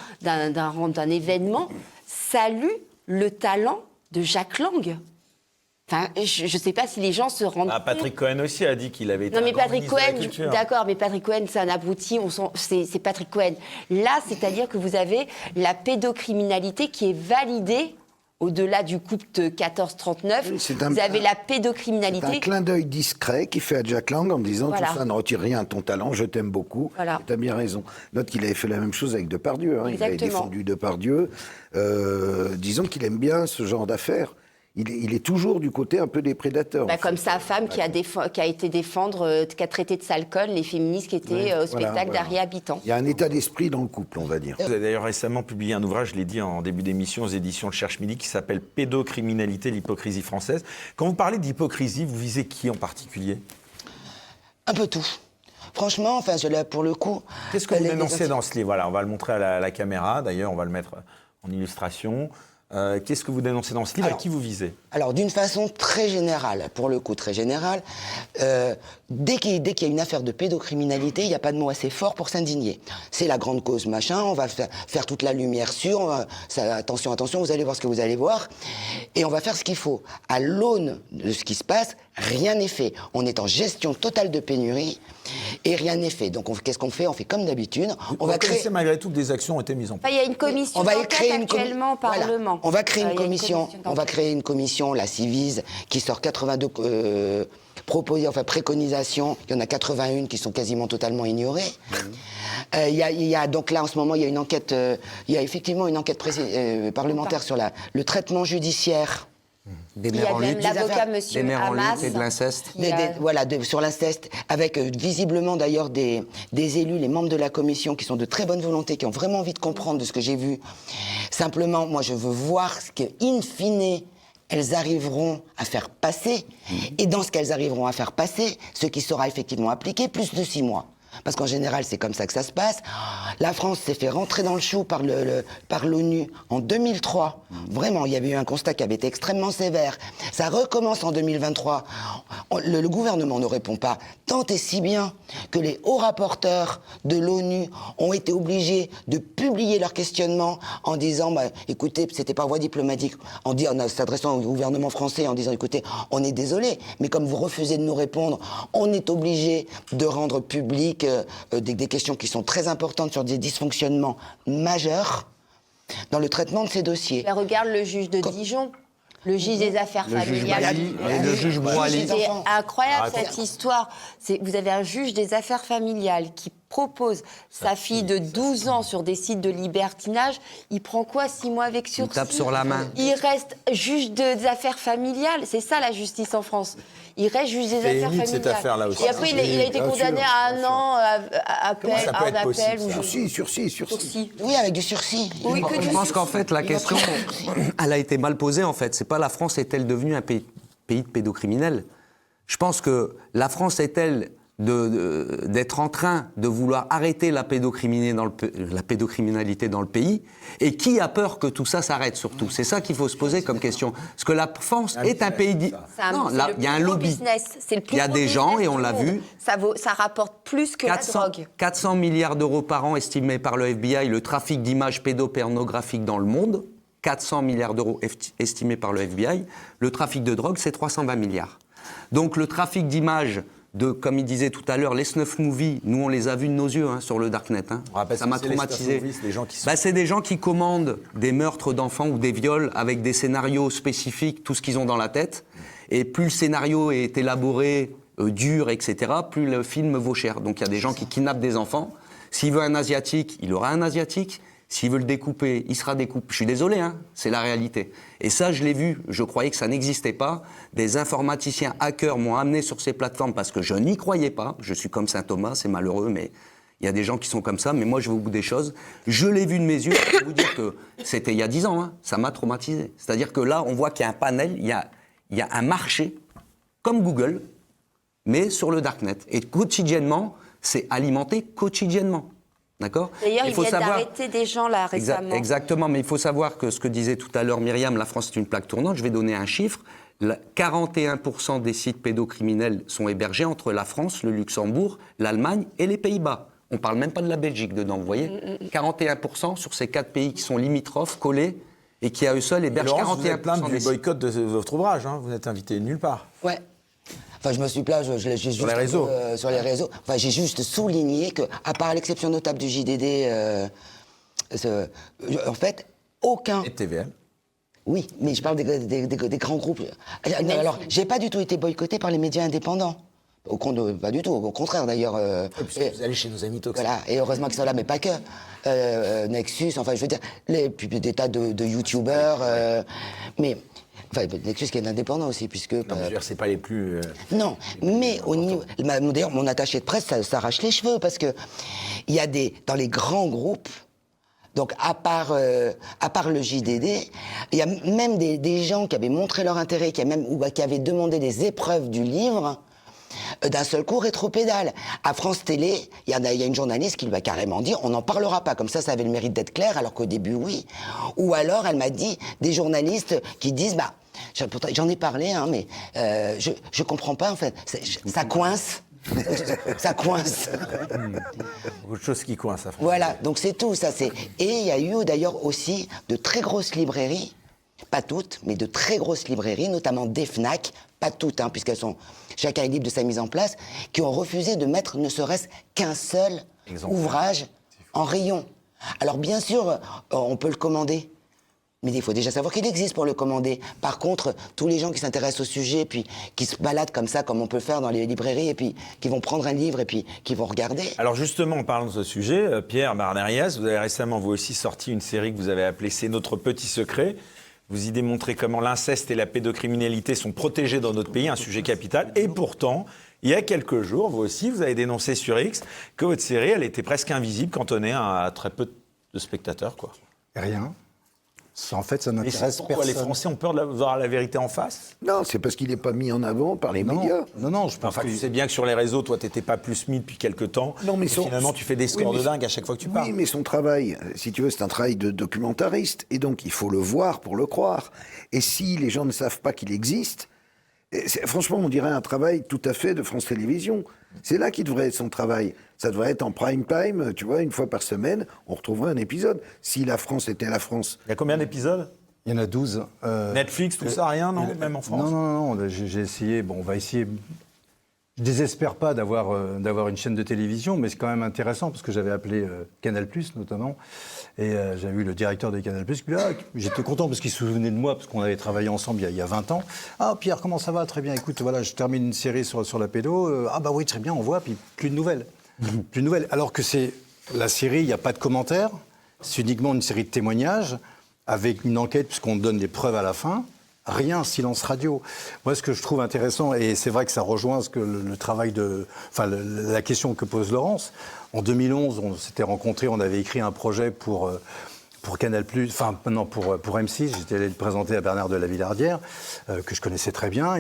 événement, salue le talent de Jacques Lang. Enfin, je ne sais pas si les gens se rendent compte. Patrick Cohen aussi a dit qu'il avait été Non, mais un grand Patrick ministre de la Cohen, Culture. d'accord, mais Patrick Cohen, c'est un abruti, c'est Patrick Cohen. Là, c'est-à-dire que vous avez la pédocriminalité qui est validée au-delà du couple de 14-39. Oui, c'est Vous avez la C'est un pédocriminalité. clin d'œil discret qui fait à Jack Lang en disant Voilà. tout ça ne retire rien à ton talent, je t'aime beaucoup. Voilà. Tu as bien raison. Note qu'il avait fait la même chose avec Depardieu. Hein. Il avait Exactement. défendu Depardieu. Disons qu'il aime bien ce genre d'affaires. Il est toujours du côté un peu des prédateurs. Bah, en comme fait. sa femme qui a été défendre, qui a traité de sale conne les féministes qui étaient Ouais, au voilà, spectacle voilà. d'Harry Habitant. Il y a un état d'esprit dans le couple, on va dire. Vous avez d'ailleurs récemment publié un ouvrage, je l'ai dit en début d'émission, aux éditions de Cherche Midi, qui s'appelle Pédocriminalité, l'hypocrisie française. Quand vous parlez d'hypocrisie, vous visez qui en particulier? Un peu tout. Franchement, enfin, pour le coup... Qu'est-ce que vous les- dénoncez dans ce livre? Voilà, on va le montrer à la caméra, d'ailleurs, on va le mettre en illustration. Qu'est-ce que vous dénoncez dans ce livre? À qui vous visez? Alors, d'une façon très générale, pour le coup très générale, dès qu'il y a une affaire de pédocriminalité, il n'y a pas de mot assez fort pour s'indigner. C'est la grande cause, machin, on va faire toute la lumière sur, attention, attention, vous allez voir ce que vous allez voir, et on va faire ce qu'il faut. À l'aune de ce qui se passe, rien n'est fait. On est en gestion totale de pénurie, et rien n'est fait. Donc, qu'est-ce qu'on fait? On fait comme d'habitude. On va créer malgré tout que des actions ont été mises en place. Il y a une commission d'enquête actuellement au Parlement. On va créer une commission, la Civise, qui sort 82 préconisations. Il y en a 81 qui sont quasiment totalement ignorées. Donc là, en ce moment, il y a une enquête. Il y a effectivement une enquête parlementaire sur le traitement judiciaire. Des Il y a même l'avocat Monsieur Hamas. Et de l'inceste. Sur l'inceste, avec visiblement d'ailleurs des élus, les membres de la commission qui sont de très bonne volonté, qui ont vraiment envie de comprendre de ce que j'ai vu. Simplement, moi je veux voir ce que, in fine, elles arriveront à faire passer. Et dans ce qu'elles arriveront à faire passer, ce qui sera effectivement appliqué, plus de 6 mois. Parce qu'en général, c'est comme ça que ça se passe. La France s'est fait rentrer dans le chou par l'ONU en 2003. Vraiment, il y avait eu un constat qui avait été extrêmement sévère. Ça recommence en 2023. Le gouvernement ne répond pas, tant et si bien que les hauts rapporteurs de l'ONU ont été obligés de publier leur questionnement en disant, écoutez, c'était par voie diplomatique, en s'adressant au gouvernement français en disant, écoutez, on est désolé, mais comme vous refusez de nous répondre, on est obligé de rendre public des questions qui sont très importantes sur des dysfonctionnements majeurs dans le traitement de ces dossiers. Mais regarde le juge de Dijon, le juge des affaires familiales. Le juge Boali. C'est incroyable cette histoire. Vous avez un juge des affaires familiales qui propose sa fille de 12 ans sur des sites de libertinage. Il prend quoi, 6 mois avec sursis? Il tape sur la main. Il reste juge des affaires familiales. C'est ça la justice en France. Il reste juge des affaires familiales. Cette affaire-là aussi. Et après, il a été condamné à 1 an à appel. Sursis. Oui, avec du sursis. Oui, Je pense qu'en fait, la question, elle a été mal posée, en fait. C'est pas la France est-elle devenue un pays de pédocriminels? Je pense que la France est-elle d'être en train de vouloir arrêter la pédocriminalité dans le pays, et qui a peur que tout ça s'arrête surtout? C'est ça qu'il faut se poser comme question. Parce que la France est un pays... Non, là, il y a un lobby. Il y a des gens, et on l'a vu... Ça rapporte plus que la drogue. 400 milliards d'euros par an estimés par le FBI, le trafic d'images pédopornographiques dans le monde. 400 milliards d'euros estimés par le FBI. Le trafic de drogue, c'est 320 milliards. Donc le trafic d'images... comme il disait tout à l'heure, les snuff movies, nous on les a vus de nos yeux sur le darknet. Ça m'a traumatisé. C'est des gens qui commandent des meurtres d'enfants ou des viols avec des scénarios spécifiques, tout ce qu'ils ont dans la tête. Et plus le scénario est élaboré, dur, etc., plus le film vaut cher. Donc il y a des gens qui kidnappent des enfants. S'il veut un asiatique, il aura un asiatique. S'il veut le découper, il sera découpé. Je suis désolé, c'est la réalité. Et ça, je l'ai vu, je croyais que ça n'existait pas. Des informaticiens hackers m'ont amené sur ces plateformes parce que je n'y croyais pas. Je suis comme Saint-Thomas, c'est malheureux, mais il y a des gens qui sont comme ça. Mais moi, je vais au bout des choses. Je l'ai vu de mes yeux. Je peux vous dire que c'était il y a 10 ans, ça m'a traumatisé. C'est-à-dire que là, on voit qu'il y a un panel, il y a un marché, comme Google, mais sur le darknet. Et quotidiennement, c'est alimenté quotidiennement. D'accord. D'ailleurs, ils viennent d'arrêter des gens là récemment. Exactement, mais il faut savoir que ce que disait tout à l'heure Myriam, la France est une plaque tournante. Je vais donner un chiffre. 41% des sites pédocriminels sont hébergés entre la France, le Luxembourg, l'Allemagne et les Pays-Bas. On ne parle même pas de la Belgique dedans, vous voyez. 41% sur ces 4 pays qui sont limitrophes, collés, et qui à eux seuls hébergent 41% vous êtes plainte du des boycott de votre ouvrage, vous n'êtes invité nulle part. Ouais. Enfin, je me suis plaint, j'ai juste... Sur les réseaux. Sur les réseaux. Enfin, j'ai juste souligné que, à part l'exception notable du JDD, en fait, aucun... Et TVM. Oui, mais je parle des grands groupes. Alors, j'ai pas du tout été boycotté par les médias indépendants. Pas du tout, au contraire d'ailleurs. Vous allez chez nos amis toxiques. Voilà, et heureusement qu'ils sont là, mais pas que. Nexus, enfin, je veux dire, puis des tas de youtubeurs, mais... Enfin, Nexus qui est indépendant aussi, puisque... Non, mais je veux dire, c'est pas les plus... Non, mais au niveau... D'ailleurs, mon attaché de presse, ça s'arrache les cheveux, parce que il y a dans les grands groupes, donc à part le JDD, il y a même des gens qui avaient montré leur intérêt, qui avaient demandé des épreuves du livre, d'un seul coup rétropédale. À France Télé, il y a une journaliste qui lui a carrément dit on n'en parlera pas, comme ça avait le mérite d'être clair, alors qu'au début oui. Ou alors elle m'a dit des journalistes qui disent j'en ai parlé, hein, mais je comprends pas en fait, ça coince. Ça coince. Autre chose qui coince. Voilà, donc c'est tout ça. Et il y a eu d'ailleurs aussi de très grosses librairies, pas toutes, mais de très grosses librairies, notamment des FNAC, pas toutes, hein, puisqu'elles sont chacun est libre de sa mise en place, qui ont refusé de mettre ne serait-ce qu'un seul ouvrage en rayon. Alors bien sûr, on peut le commander. Mais il faut déjà savoir qu'il existe pour le commander. Par contre, tous les gens qui s'intéressent au sujet, puis qui se baladent comme ça, comme on peut faire dans les librairies, et puis qui vont prendre un livre et puis qui vont regarder. Alors justement, en parlant de ce sujet, Pierre Barnerias, vous avez récemment, vous aussi, sorti une série que vous avez appelée « C'est notre petit secret ». Vous y démontrez comment l'inceste et la pédocriminalité sont protégés dans notre pays, un sujet capital. Et pourtant, il y a quelques jours, vous aussi, vous avez dénoncé sur X que votre série, elle était presque invisible, cantonnée à très peu de spectateurs, quoi. Rien. En fait, ça n'intéresse personne. Pourquoi les Français ont peur de voir la vérité en face? Non, c'est parce qu'il n'est pas mis en avant par les médias. Non, je pense que... Tu sais bien que sur les réseaux, toi, tu n'étais pas plus mis depuis quelques temps. Non, mais finalement, tu fais des scores de dingue à chaque fois que tu parles. Oui, mais son travail, si tu veux, c'est un travail de documentariste. Et donc, il faut le voir pour le croire. Et si les gens ne savent pas qu'il existe, franchement, on dirait un travail tout à fait de France Télévisions. C'est là qu'il devrait être son travail. Ça devrait être en prime time, tu vois, une fois par semaine, on retrouverait un épisode. Si la France était la France. Il y a combien d'épisodes? Il y en a 12. Netflix, tout ça, rien, non? Même en France? Non, j'ai essayé. Bon, on va essayer. Je désespère pas d'avoir une chaîne de télévision, mais c'est quand même intéressant parce que j'avais appelé Canal+, notamment, et j'avais eu le directeur de Canal+, qui là, j'étais content parce qu'il se souvenait de moi, parce qu'on avait travaillé ensemble il y a 20 ans. Ah, Pierre, comment ça va? Très bien, écoute, voilà, je termine une série sur la pédo. Ah bah oui, très bien, on voit, puis plus de nouvelles. Plus de nouvelles. Alors que c'est la série, il n'y a pas de commentaires, c'est uniquement une série de témoignages, avec une enquête, puisqu'on donne les preuves à la fin. Rien, silence radio. Moi, ce que je trouve intéressant, et c'est vrai que ça rejoint ce que le travail la question que pose Laurence. En 2011, on s'était rencontrés, on avait écrit un projet pour Canal+, pour M6. J'étais allé le présenter à Bernard de la Villardière, que je connaissais très bien.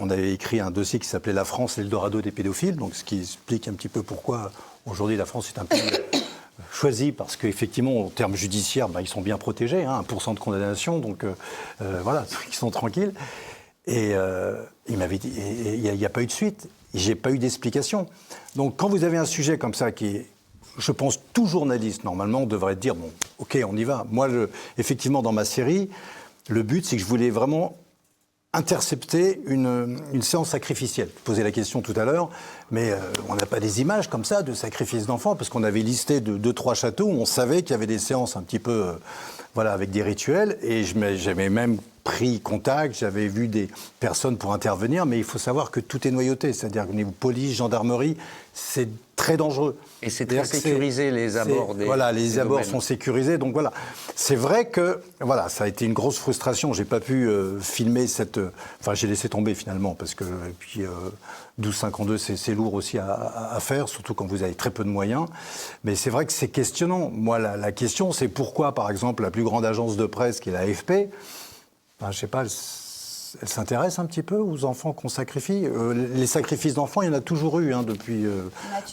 On avait écrit un dossier qui s'appelait « La France, l'Eldorado des pédophiles », donc ce qui explique un petit peu pourquoi aujourd'hui la France est un pays choisi, parce qu'effectivement, en termes judiciaires, ils sont bien protégés, 1% de condamnation, donc voilà, ils sont tranquilles. Et il m'avait dit, il n'y a pas eu de suite, j'ai pas eu d'explication. Donc quand vous avez un sujet comme ça qui est, je pense, tout journaliste, normalement, devrait dire, bon, ok, on y va. Moi, effectivement, dans ma série, le but, c'est que je voulais vraiment intercepter une séance sacrificielle. Je posais la question tout à l'heure, mais on n'a pas des images comme ça de sacrifices d'enfants, parce qu'on avait listé 2-3 châteaux où on savait qu'il y avait des séances un petit peu, avec des rituels, et j'avais même pris contact, j'avais vu des personnes pour intervenir, mais il faut savoir que tout est noyauté, c'est-à-dire qu'au niveau police, gendarmerie, c'est très dangereux. Et c'est très sécurisé, les abords des Voilà, les abords domaines sont sécurisés, donc voilà. C'est vrai que, voilà, ça a été une grosse frustration. J'ai pas pu filmer Enfin, j'ai laissé tomber finalement, parce que, puis, 12-52, c'est lourd aussi à faire, surtout quand vous avez très peu de moyens. Mais c'est vrai que c'est questionnant. Moi, la question, c'est pourquoi, par exemple, la plus grande agence de presse, qui est l'AFP, je sais pas, elle s'intéresse un petit peu aux enfants qu'on sacrifie. Les sacrifices d'enfants, il y en a toujours eu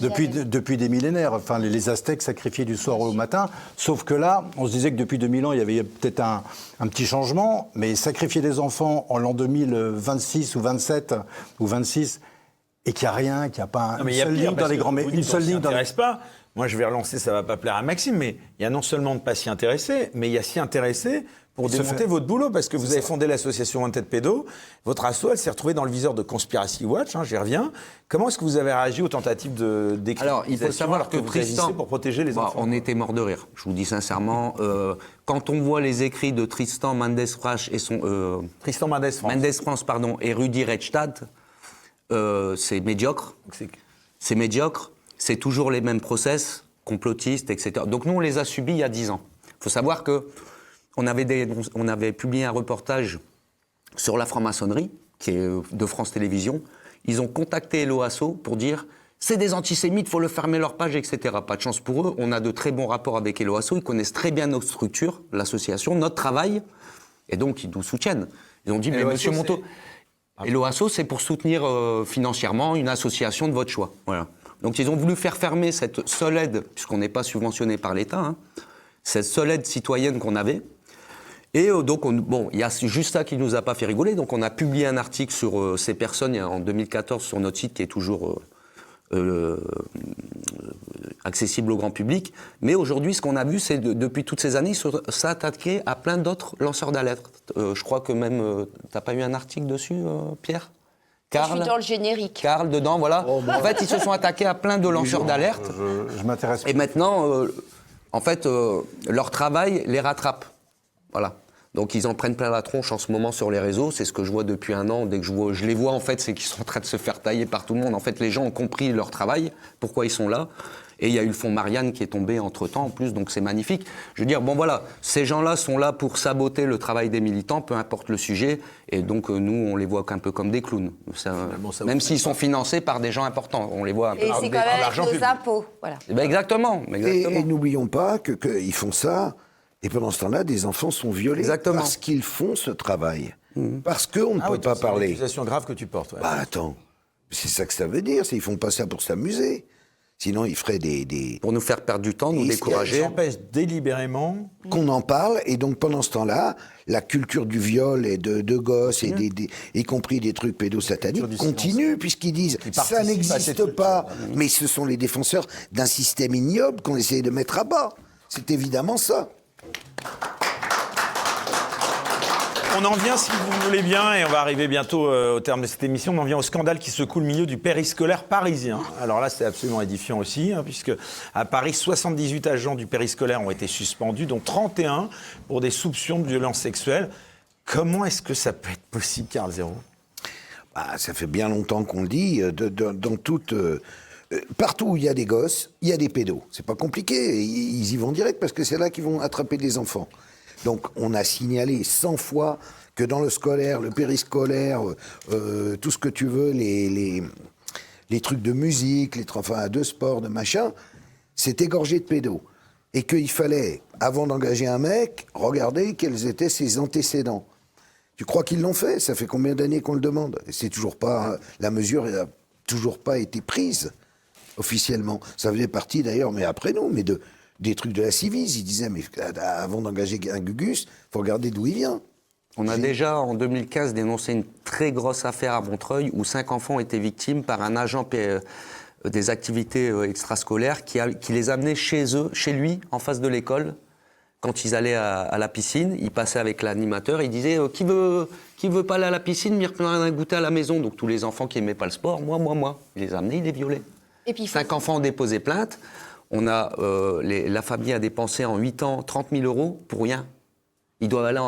depuis des millénaires. Enfin, les Aztèques sacrifiaient du soir au matin. Sauf que là, on se disait que depuis 2000 ans, il y avait peut-être un petit changement. Mais sacrifier des enfants en l'an 2026 ou 27 ou 26, et qu'il n'y a rien, qu'il n'y a pas une seule ligne dans les grands médias. Une seule ligne dans les... pas. Moi, je vais relancer, ça ne va pas plaire à Maxime, mais il y a non seulement de ne pas s'y intéresser, mais il y a s'y intéresser pour démonter votre boulot, parce que vous avez fondé l'association Wanted Pédo. Votre asso, elle s'est retrouvée dans le viseur de Conspiracy Watch, j'y reviens. Comment est-ce que vous avez réagi aux tentatives d'écriture? Alors, il faut savoir que Tristan, pour protéger les enfants. On était mort de rire, je vous dis sincèrement. Quand on voit les écrits de Tristan Mendes-France et Tristan Mendes-France, et Rudi Redstadt, c'est médiocre. C'est médiocre. C'est toujours les mêmes process, complotistes, etc. Donc nous, on les a subis il y a 10 ans. Il faut savoir que on avait publié un reportage sur la franc-maçonnerie, qui est de France Télévisions. Ils ont contacté l'OASO pour dire « c'est des antisémites, il faut le fermer leur page, etc. » Pas de chance pour eux. On a de très bons rapports avec l'OASO. Ils connaissent très bien nos structures, l'association, notre travail. Et donc, ils nous soutiennent. Ils ont dit « mais monsieur Monteau... » Et l'OASO, c'est pour soutenir financièrement une association de votre choix. Voilà. Donc ils ont voulu faire fermer cette seule aide, puisqu'on n'est pas subventionné par l'État, hein, cette seule aide citoyenne qu'on avait. Et donc, il y a juste ça qui ne nous a pas fait rigoler. Donc on a publié un article sur ces personnes en 2014 sur notre site qui est toujours accessible au grand public. Mais aujourd'hui, ce qu'on a vu, c'est depuis toutes ces années, s'attaquer à plein d'autres lanceurs d'alerte. Je crois que même, t'as pas eu un article dessus, Pierre ? Carl, je suis dans le générique. Carl, dedans, voilà. En fait, ils se sont attaqués à plein de lanceurs d'alerte. Je m'intéresse. Et maintenant, en fait, leur travail les rattrape. Voilà. Donc ils en prennent plein la tronche en ce moment sur les réseaux. C'est ce que je vois depuis un an. Dès que je les vois, en fait, c'est qu'ils sont en train de se faire tailler par tout le monde. En fait, les gens ont compris leur travail, pourquoi ils sont là. Et il y a eu le fonds Marianne qui est tombé entre-temps, en plus, donc c'est magnifique. Je veux dire, bon voilà, ces gens-là sont là pour saboter le travail des militants, peu importe le sujet, et donc nous, on les voit un peu comme des clowns. Même s'ils sont financés par des gens importants, on les voit un peu. Et c'est quand même avec nos impôts, voilà. Ben exactement. Et n'oublions pas qu'ils font ça, et pendant ce temps-là, des enfants sont violés. Exactement. Parce qu'ils font ce travail. Parce qu'on ne peut pas parler. C'est une accusation grave que tu portes. Ouais. Bah attends, c'est ça que ça veut dire, ils font pas ça pour s'amuser. Sinon, ils feraient des... Pour nous faire perdre du temps, nous décourager. Ils s'empêchent délibérément... Qu'on en parle, et donc pendant ce temps-là, la culture du viol et de gosses, et y compris des trucs pédosataniques, continue, puisqu'ils disent « ça n'existe pas ». Mais ce sont les défenseurs d'un système ignoble qu'on essaie de mettre à bas. C'est évidemment ça. On en vient, si vous voulez bien, et on va arriver bientôt au terme de cette émission, on en vient au scandale qui secoue le milieu du périscolaire parisien. Alors là, c'est absolument édifiant aussi, hein, puisque à Paris, 78 agents du périscolaire ont été suspendus, dont 31 pour des soupçons de violences sexuelles. Comment est-ce que ça peut être possible, Carl Zéro ? Ça fait bien longtemps qu'on le dit, dans toute... partout où il y a des gosses, il y a des pédos. C'est pas compliqué, ils y vont direct parce que c'est là qu'ils vont attraper des enfants. Donc on a signalé 100 fois que dans le scolaire, le périscolaire, tout ce que tu veux, les trucs de musique, de sport, de machin, c'est égorgé de pédos. Et qu'il fallait, avant d'engager un mec, regarder quels étaient ses antécédents. Tu crois qu'ils l'ont fait ? Ça fait combien d'années qu'on le demande ? Et c'est toujours pas, la mesure n'a toujours pas été prise officiellement. Ça faisait partie d'ailleurs, mais après nous, mais des trucs de la Civis. Ils disaient, mais avant d'engager un Gugus, il faut regarder d'où il vient. On a déjà, en 2015, dénoncé une très grosse affaire à Montreuil où 5 enfants ont été victimes par un agent des activités extrascolaires qui les amenait chez eux, chez lui, en face de l'école. Quand ils allaient à la piscine, il passait avec l'animateur, il disait qui veut pas aller à la piscine, venir prendre un goûter à la maison. Donc tous les enfants qui aimaient pas le sport, moi. Il les a amenés, il les violait. Et puis 5 enfants ont déposé plainte. On a, la famille a dépensé en 8 ans 30 000 € pour rien. Ils doivent aller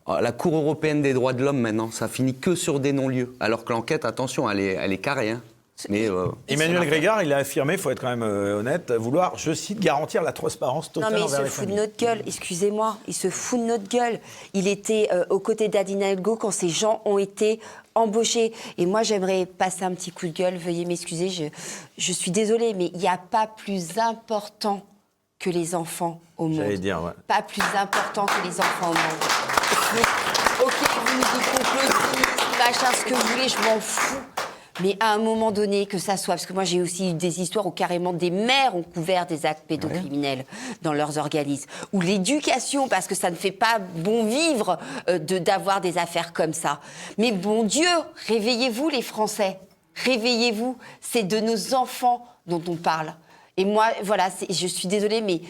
à la Cour européenne des droits de l'homme maintenant. Ça finit que sur des non-lieux. Alors que l'enquête, attention, elle est carrée. Hein. Mais, Emmanuel Grégard, il a affirmé, il faut être quand même honnête, vouloir, je cite, garantir la transparence totale. Non mais il se fout de notre gueule, excusez-moi, il se fout de notre gueule. Il était aux côtés d'Adine Hidalgo quand ces gens ont été embauchés. Et moi, j'aimerais passer un petit coup de gueule, veuillez m'excuser, je suis désolée, mais il n'y a pas plus important que les enfants au monde. J'allais dire, ouais. Pas plus important que les enfants au monde. Ok, vous nous dites complotiste, machin, ce que vous voulez, je m'en fous. Mais à un moment donné, que ça soit... Parce que moi, j'ai aussi eu des histoires où carrément des mères ont couvert des actes pédocriminels dans leurs organismes. Ou l'éducation, parce que ça ne fait pas bon vivre d'avoir des affaires comme ça. Mais bon Dieu, réveillez-vous les Français. Réveillez-vous. C'est de nos enfants dont on parle. Et moi, voilà, je suis désolée, mais...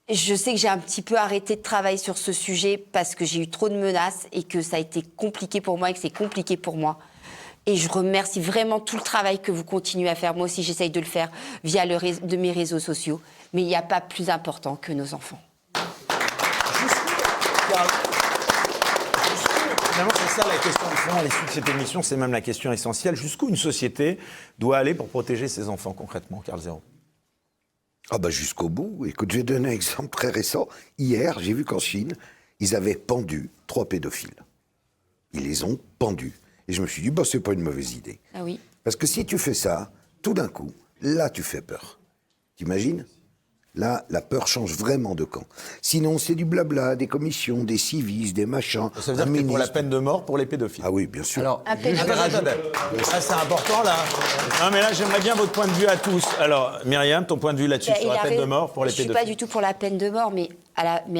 Je sais que j'ai un petit peu arrêté de travailler sur ce sujet parce que j'ai eu trop de menaces et que ça a été compliqué pour moi et que c'est compliqué pour moi. Et je remercie vraiment tout le travail que vous continuez à faire. Moi aussi, j'essaye de le faire via de mes réseaux sociaux. Mais il n'y a pas plus important que nos enfants. Finalement, c'est ça la question de fond à l'issue de cette émission. C'est même la question essentielle. Jusqu'où une société doit aller pour protéger ses enfants, concrètement, Carl Zéro ? Jusqu'au bout. Écoute, je vais donner un exemple très récent. Hier, j'ai vu qu'en Chine, ils avaient pendu 3 pédophiles. Ils les ont pendus. Et je me suis dit, c'est pas une mauvaise idée. Ah oui. Parce que si tu fais ça, tout d'un coup, là, tu fais peur. T'imagines ? Là, la peur change vraiment de camp. Sinon, c'est du blabla, des commissions, des civis, des machins. Ça veut dire que t'es pour la peine de mort pour les pédophiles. Ah oui, bien sûr. Alors, Attendez. Ah, c'est important, là. Non, mais là, j'aimerais bien votre point de vue à tous. Alors, Myriam, ton point de vue là-dessus, sur la peine de mort pour les pédophiles. Je ne suis pas du tout pour la peine de mort, mais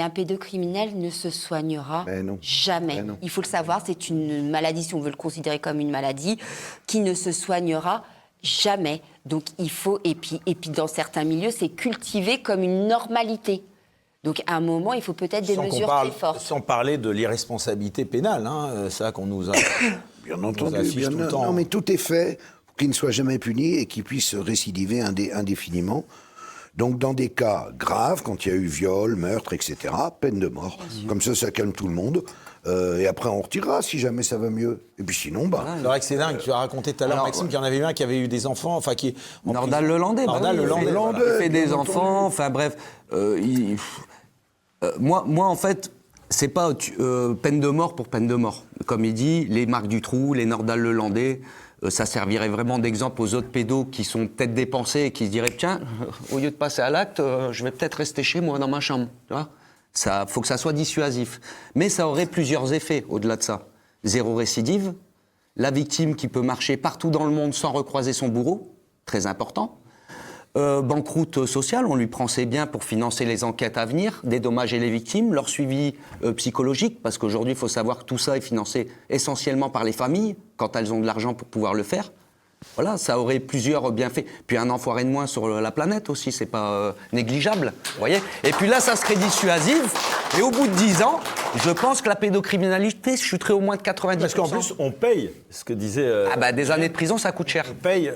un pédocriminel ne se soignera jamais. Il faut le savoir, c'est une maladie, si on veut le considérer comme une maladie, qui ne se soignera jamais. Donc il faut, et puis dans certains milieux, c'est cultivé comme une normalité. Donc à un moment, il faut peut-être des mesures très fortes. Sans parler de l'irresponsabilité pénale, ça qu'on nous a. Bien entendu, non, mais tout est fait pour qu'il ne soit jamais puni et qu'il puisse récidiver indéfiniment. Donc, dans des cas graves, quand il y a eu viol, meurtre, etc., peine de mort. Comme ça calme tout le monde. Et après, on retirera si jamais ça va mieux. Et puis sinon, C'est vrai que c'est dingue. Tu as raconté tout à l'heure, Maxime, qu'il y en avait un qui avait eu des enfants, qui... Nordal-Lelandais. Il fait des enfants, enfin bref. Moi, en fait, c'est pas peine de mort pour peine de mort. Comme il dit, les Marc Dutroux, les Nordal-Lelandais, ça servirait vraiment d'exemple aux autres pédos qui sont peut-être dépensés et qui se diraient, tiens, au lieu de passer à l'acte, je vais peut-être rester chez moi dans ma chambre. Tu vois ? Ça, faut que ça soit dissuasif. Mais ça aurait plusieurs effets au-delà de ça. 0 récidive, la victime qui peut marcher partout dans le monde sans recroiser son bourreau, très important. Banqueroute sociale, on lui prend ses biens pour financer les enquêtes à venir, dédommager les victimes, leur suivi psychologique, parce qu'aujourd'hui, il faut savoir que tout ça est financé essentiellement par les familles, quand elles ont de l'argent pour pouvoir le faire. Voilà, ça aurait plusieurs bienfaits. Puis un enfoiré de moins sur la planète aussi, c'est pas négligeable, vous voyez. Et puis là, ça serait dissuasif. Et au bout de 10 ans, je pense que la pédocriminalité chuterait au moins de 90%. Parce qu'en plus, on paye, ce que disait... des années de prison, ça coûte cher.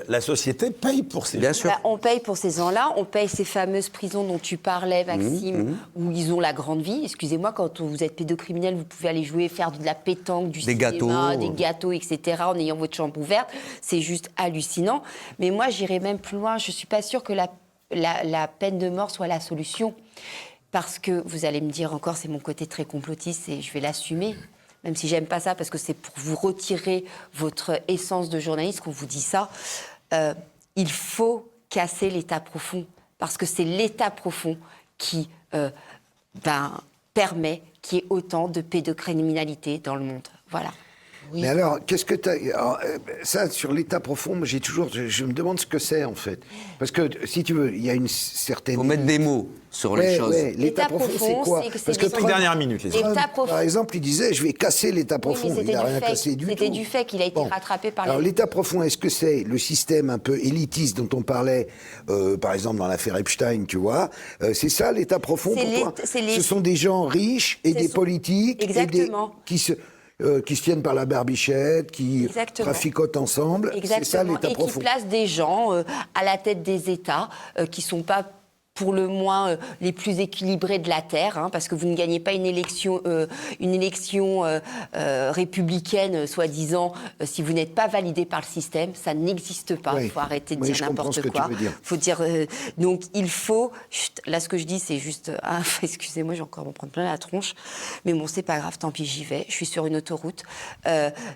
La société paye pour ces gens. Bien sûr. On paye pour ces gens-là, on paye ces fameuses prisons dont tu parlais, Maxime, où ils ont la grande vie. Excusez-moi, quand vous êtes pédocriminel, vous pouvez aller jouer, faire de la pétanque, du cinéma, des gâteaux, etc., en ayant votre chambre ouverte. C'est juste hallucinant. Mais moi, j'irais même plus loin. Je ne suis pas sûre que la peine de mort soit la solution. Parce que, vous allez me dire encore, c'est mon côté très complotiste et je vais l'assumer, même si j'aime pas ça, parce que c'est pour vous retirer votre essence de journaliste qu'on vous dit ça. Il faut casser l'état profond, parce que c'est l'état profond qui permet qu'il y ait autant de pédocriminalité dans le monde. Voilà. Oui. Mais alors, qu'est-ce que tu as... Ça, sur l'état profond, moi, je me demande ce que c'est, en fait. Parce que, si tu veux, il y a une certaine... Il faut mettre des mots sur les choses. L'état profond, c'est quoi? Parce que Trump, dernière minute, par exemple, il disait, je vais casser l'état profond. Oui, il n'a rien cassé du tout. C'était du fait qu'il a été rattrapé par Alors, l'état profond, est-ce que c'est le système un peu élitiste dont on parlait, par exemple, dans l'affaire Epstein, tu vois? C'est ça, l'état profond, pour toi? Ce sont des gens riches et des politiques qui se tiennent par la barbichette, qui traficotent ensemble. C'est ça l'état profond. Et qui placent des gens à la tête des États qui ne sont pas pour le moins les plus équilibrés de la Terre, parce que vous ne gagnez pas une élection républicaine, soi-disant, si vous n'êtes pas validé par le système. Ça n'existe pas. Il faut arrêter de dire n'importe quoi. Faut dire, donc il faut... Là, ce que je dis, c'est juste... excusez-moi, je vais encore m'en prendre plein la tronche. Mais bon, c'est pas grave, tant pis, j'y vais. Je suis sur une autoroute.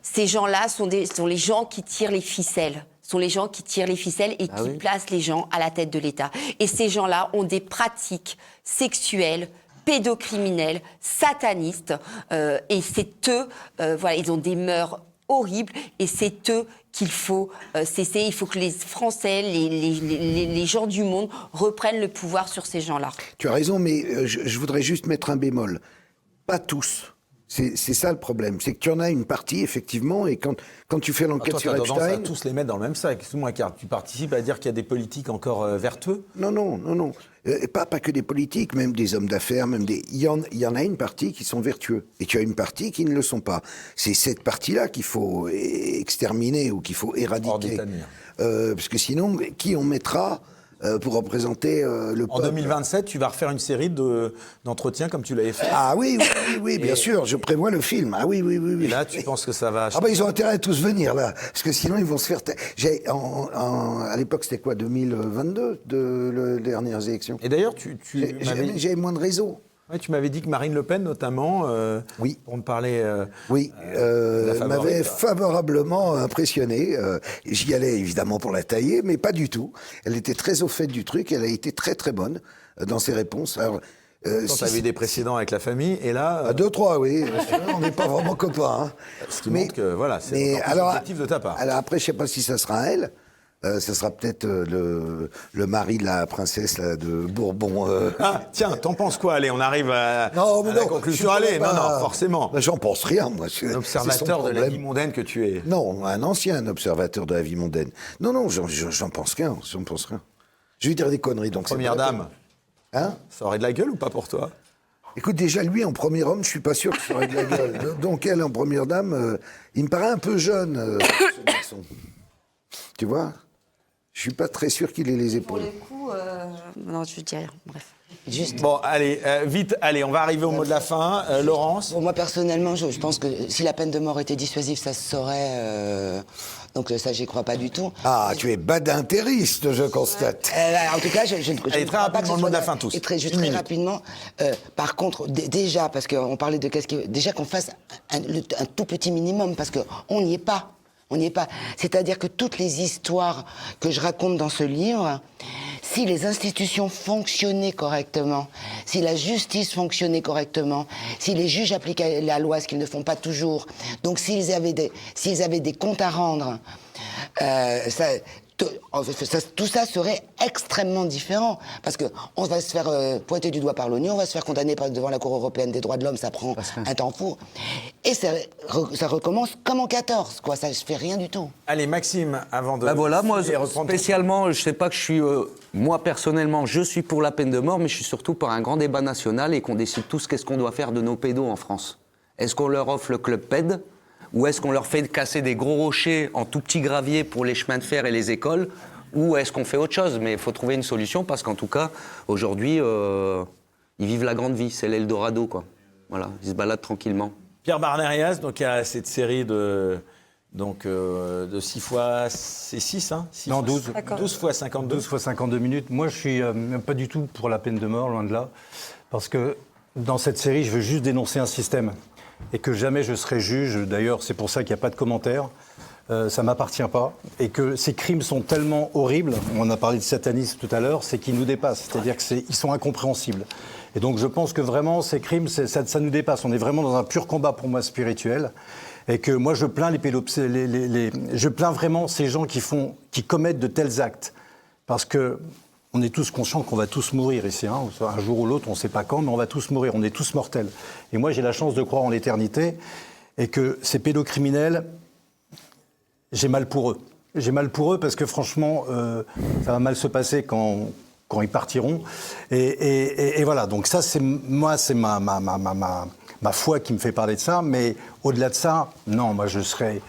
Ces gens-là sont les gens qui tirent les ficelles. Sont les gens qui tirent les ficelles et qui placent les gens à la tête de l'État. Et ces gens-là ont des pratiques sexuelles, pédocriminelles, satanistes, et c'est eux, ils ont des mœurs horribles, et c'est eux qu'il faut cesser. Il faut que les Français, les gens du monde reprennent le pouvoir sur ces gens-là. Tu as raison, mais je voudrais juste mettre un bémol. Pas tous. C'est ça le problème, c'est que tu en as une partie, effectivement, et quand tu fais l'enquête sur Epstein... Tu as tendance à tous les mettre dans le même sac. Excuse-moi, car tu participes à dire qu'il y a des politiques encore vertueux? Non. Pas que des politiques, même des hommes d'affaires, il y en a une partie qui sont vertueux, et tu as une partie qui ne le sont pas. C'est cette partie-là qu'il faut exterminer ou qu'il faut éradiquer. Hors d'état de nuire. Parce que sinon, qui on mettra pour représenter le peuple. En 2027, tu vas refaire une série d'entretiens comme tu l'avais fait. Ah oui, bien sûr, je prévois le film. Ah oui. Et là, tu penses que ça va... ils ont intérêt à tous venir, là, parce que sinon, ils vont se faire... à l'époque, c'était quoi, 2022, les dernières élections? Et d'ailleurs, J'avais moins de réseau. Ouais, tu m'avais dit que Marine Le Pen, notamment, Oui. pour me parler... Oui, la elle favorite, m'avait quoi. favorablement impressionné. J'y allais évidemment pour la tailler, mais pas du tout. Elle était très au fait du truc, elle a été très très bonne dans ses réponses. Alors, Quand tu as eu des précédents avec la famille, et là... à 2-3, oui. On n'est pas vraiment copains. Hein. ce qui montre que, voilà, c'est mais encore plus alors, objectif de ta part. Alors après, je ne sais pas si ça sera elle. Ça sera peut-être le mari de la princesse là, de Bourbon. Ah, tiens, t'en penses quoi? Allez, on arrive à, Non, mais à la non, conclusion. je suis Allez, pas- non, forcément. Ben, j'en pense rien, moi. Un observateur de la vie mondaine que tu es. Non, un ancien observateur de la vie mondaine. Non, j'en pense rien. J'en pense rien. Je vais dire des conneries. Donc Première c'est pas la dame, peine. Hein? ça aurait de la gueule ou pas pour toi? Écoute, déjà, lui, en premier homme, je suis pas sûr que ça aurait de la gueule. Donc, elle, en première dame, il me paraît un peu jeune, ce garçon. Tu vois? Je suis pas très sûr qu'il ait les Pour épaules. le coup, non, je dis rien. Bref. Juste. Bon, allez, vite, allez, on va arriver au mot de la fin. Laurence? Pour moi, personnellement, je pense que si la peine de mort était dissuasive, ça se saurait. Donc ça, j'y crois pas du tout. Ah, tu es badinteriste, je constate. En tout cas, je ne Allez, très crois pas que ce rapidement, le mot soit de la fin, tous. Et très, juste Une très minute. rapidement, par contre, déjà, parce qu'on parlait de qu'est-ce qui... Déjà qu'on fasse un tout petit minimum, parce qu'on n'y est pas. On n'y est pas. C'est-à-dire que toutes les histoires que je raconte dans ce livre, si les institutions fonctionnaient correctement, si la justice fonctionnait correctement, si les juges appliquaient la loi, ce qu'ils ne font pas toujours, donc s'ils avaient des comptes à rendre, tout ça serait extrêmement différent. Parce qu'on va se faire pointer du doigt par l'ONU, on va se faire condamner devant la Cour européenne des droits de l'homme, ça prend un temps fou. Et ça recommence comme en 14, quoi. Ça ne fait rien du tout. Allez, Maxime, avant de... Bah voilà, moi, et reprendre ton- spécialement, je sais pas que je suis... moi, personnellement, je suis pour la peine de mort, mais je suis surtout pour un grand débat national et qu'on décide tous qu'est-ce qu'on doit faire de nos pédos en France. Est-ce qu'on leur offre le club PED ou est-ce qu'on leur fait casser des gros rochers en tout petits graviers pour les chemins de fer et les écoles? Ou est-ce qu'on fait autre chose? Mais il faut trouver une solution parce qu'en tout cas, aujourd'hui, ils vivent la grande vie. C'est l'Eldorado, quoi. Voilà, ils se baladent tranquillement. Pierre Barnérias, donc il y a cette série de 6 fois... C'est 6, hein? Non, 12. 12 fois 52. 12 fois 52 minutes. Moi, je suis pas du tout pour la peine de mort, loin de là. Parce que dans cette série, je veux juste dénoncer un système. Et que jamais je serai juge. D'ailleurs, c'est pour ça qu'il n'y a pas de commentaires. Ça ne m'appartient pas. Et que ces crimes sont tellement horribles, on a parlé de satanisme tout à l'heure, c'est qu'ils nous dépassent. C'est-à-dire qu'ils sont incompréhensibles. Et donc, je pense que vraiment, ces crimes, ça nous dépasse. On est vraiment dans un pur combat, pour moi, spirituel. Et que moi, je plains je plains vraiment ces gens qui commettent de tels actes. Parce que on est tous conscients qu'on va tous mourir ici. Hein. Un jour ou l'autre, on ne sait pas quand, mais on va tous mourir. On est tous mortels. Et moi, j'ai la chance de croire en l'éternité. Et que ces pédocriminels, j'ai mal pour eux. J'ai mal pour eux parce que franchement, ça va mal se passer quand ils partiront. Et voilà, donc ça, c'est ma foi qui me fait parler de ça. Mais au-delà de ça, non, moi, je serais...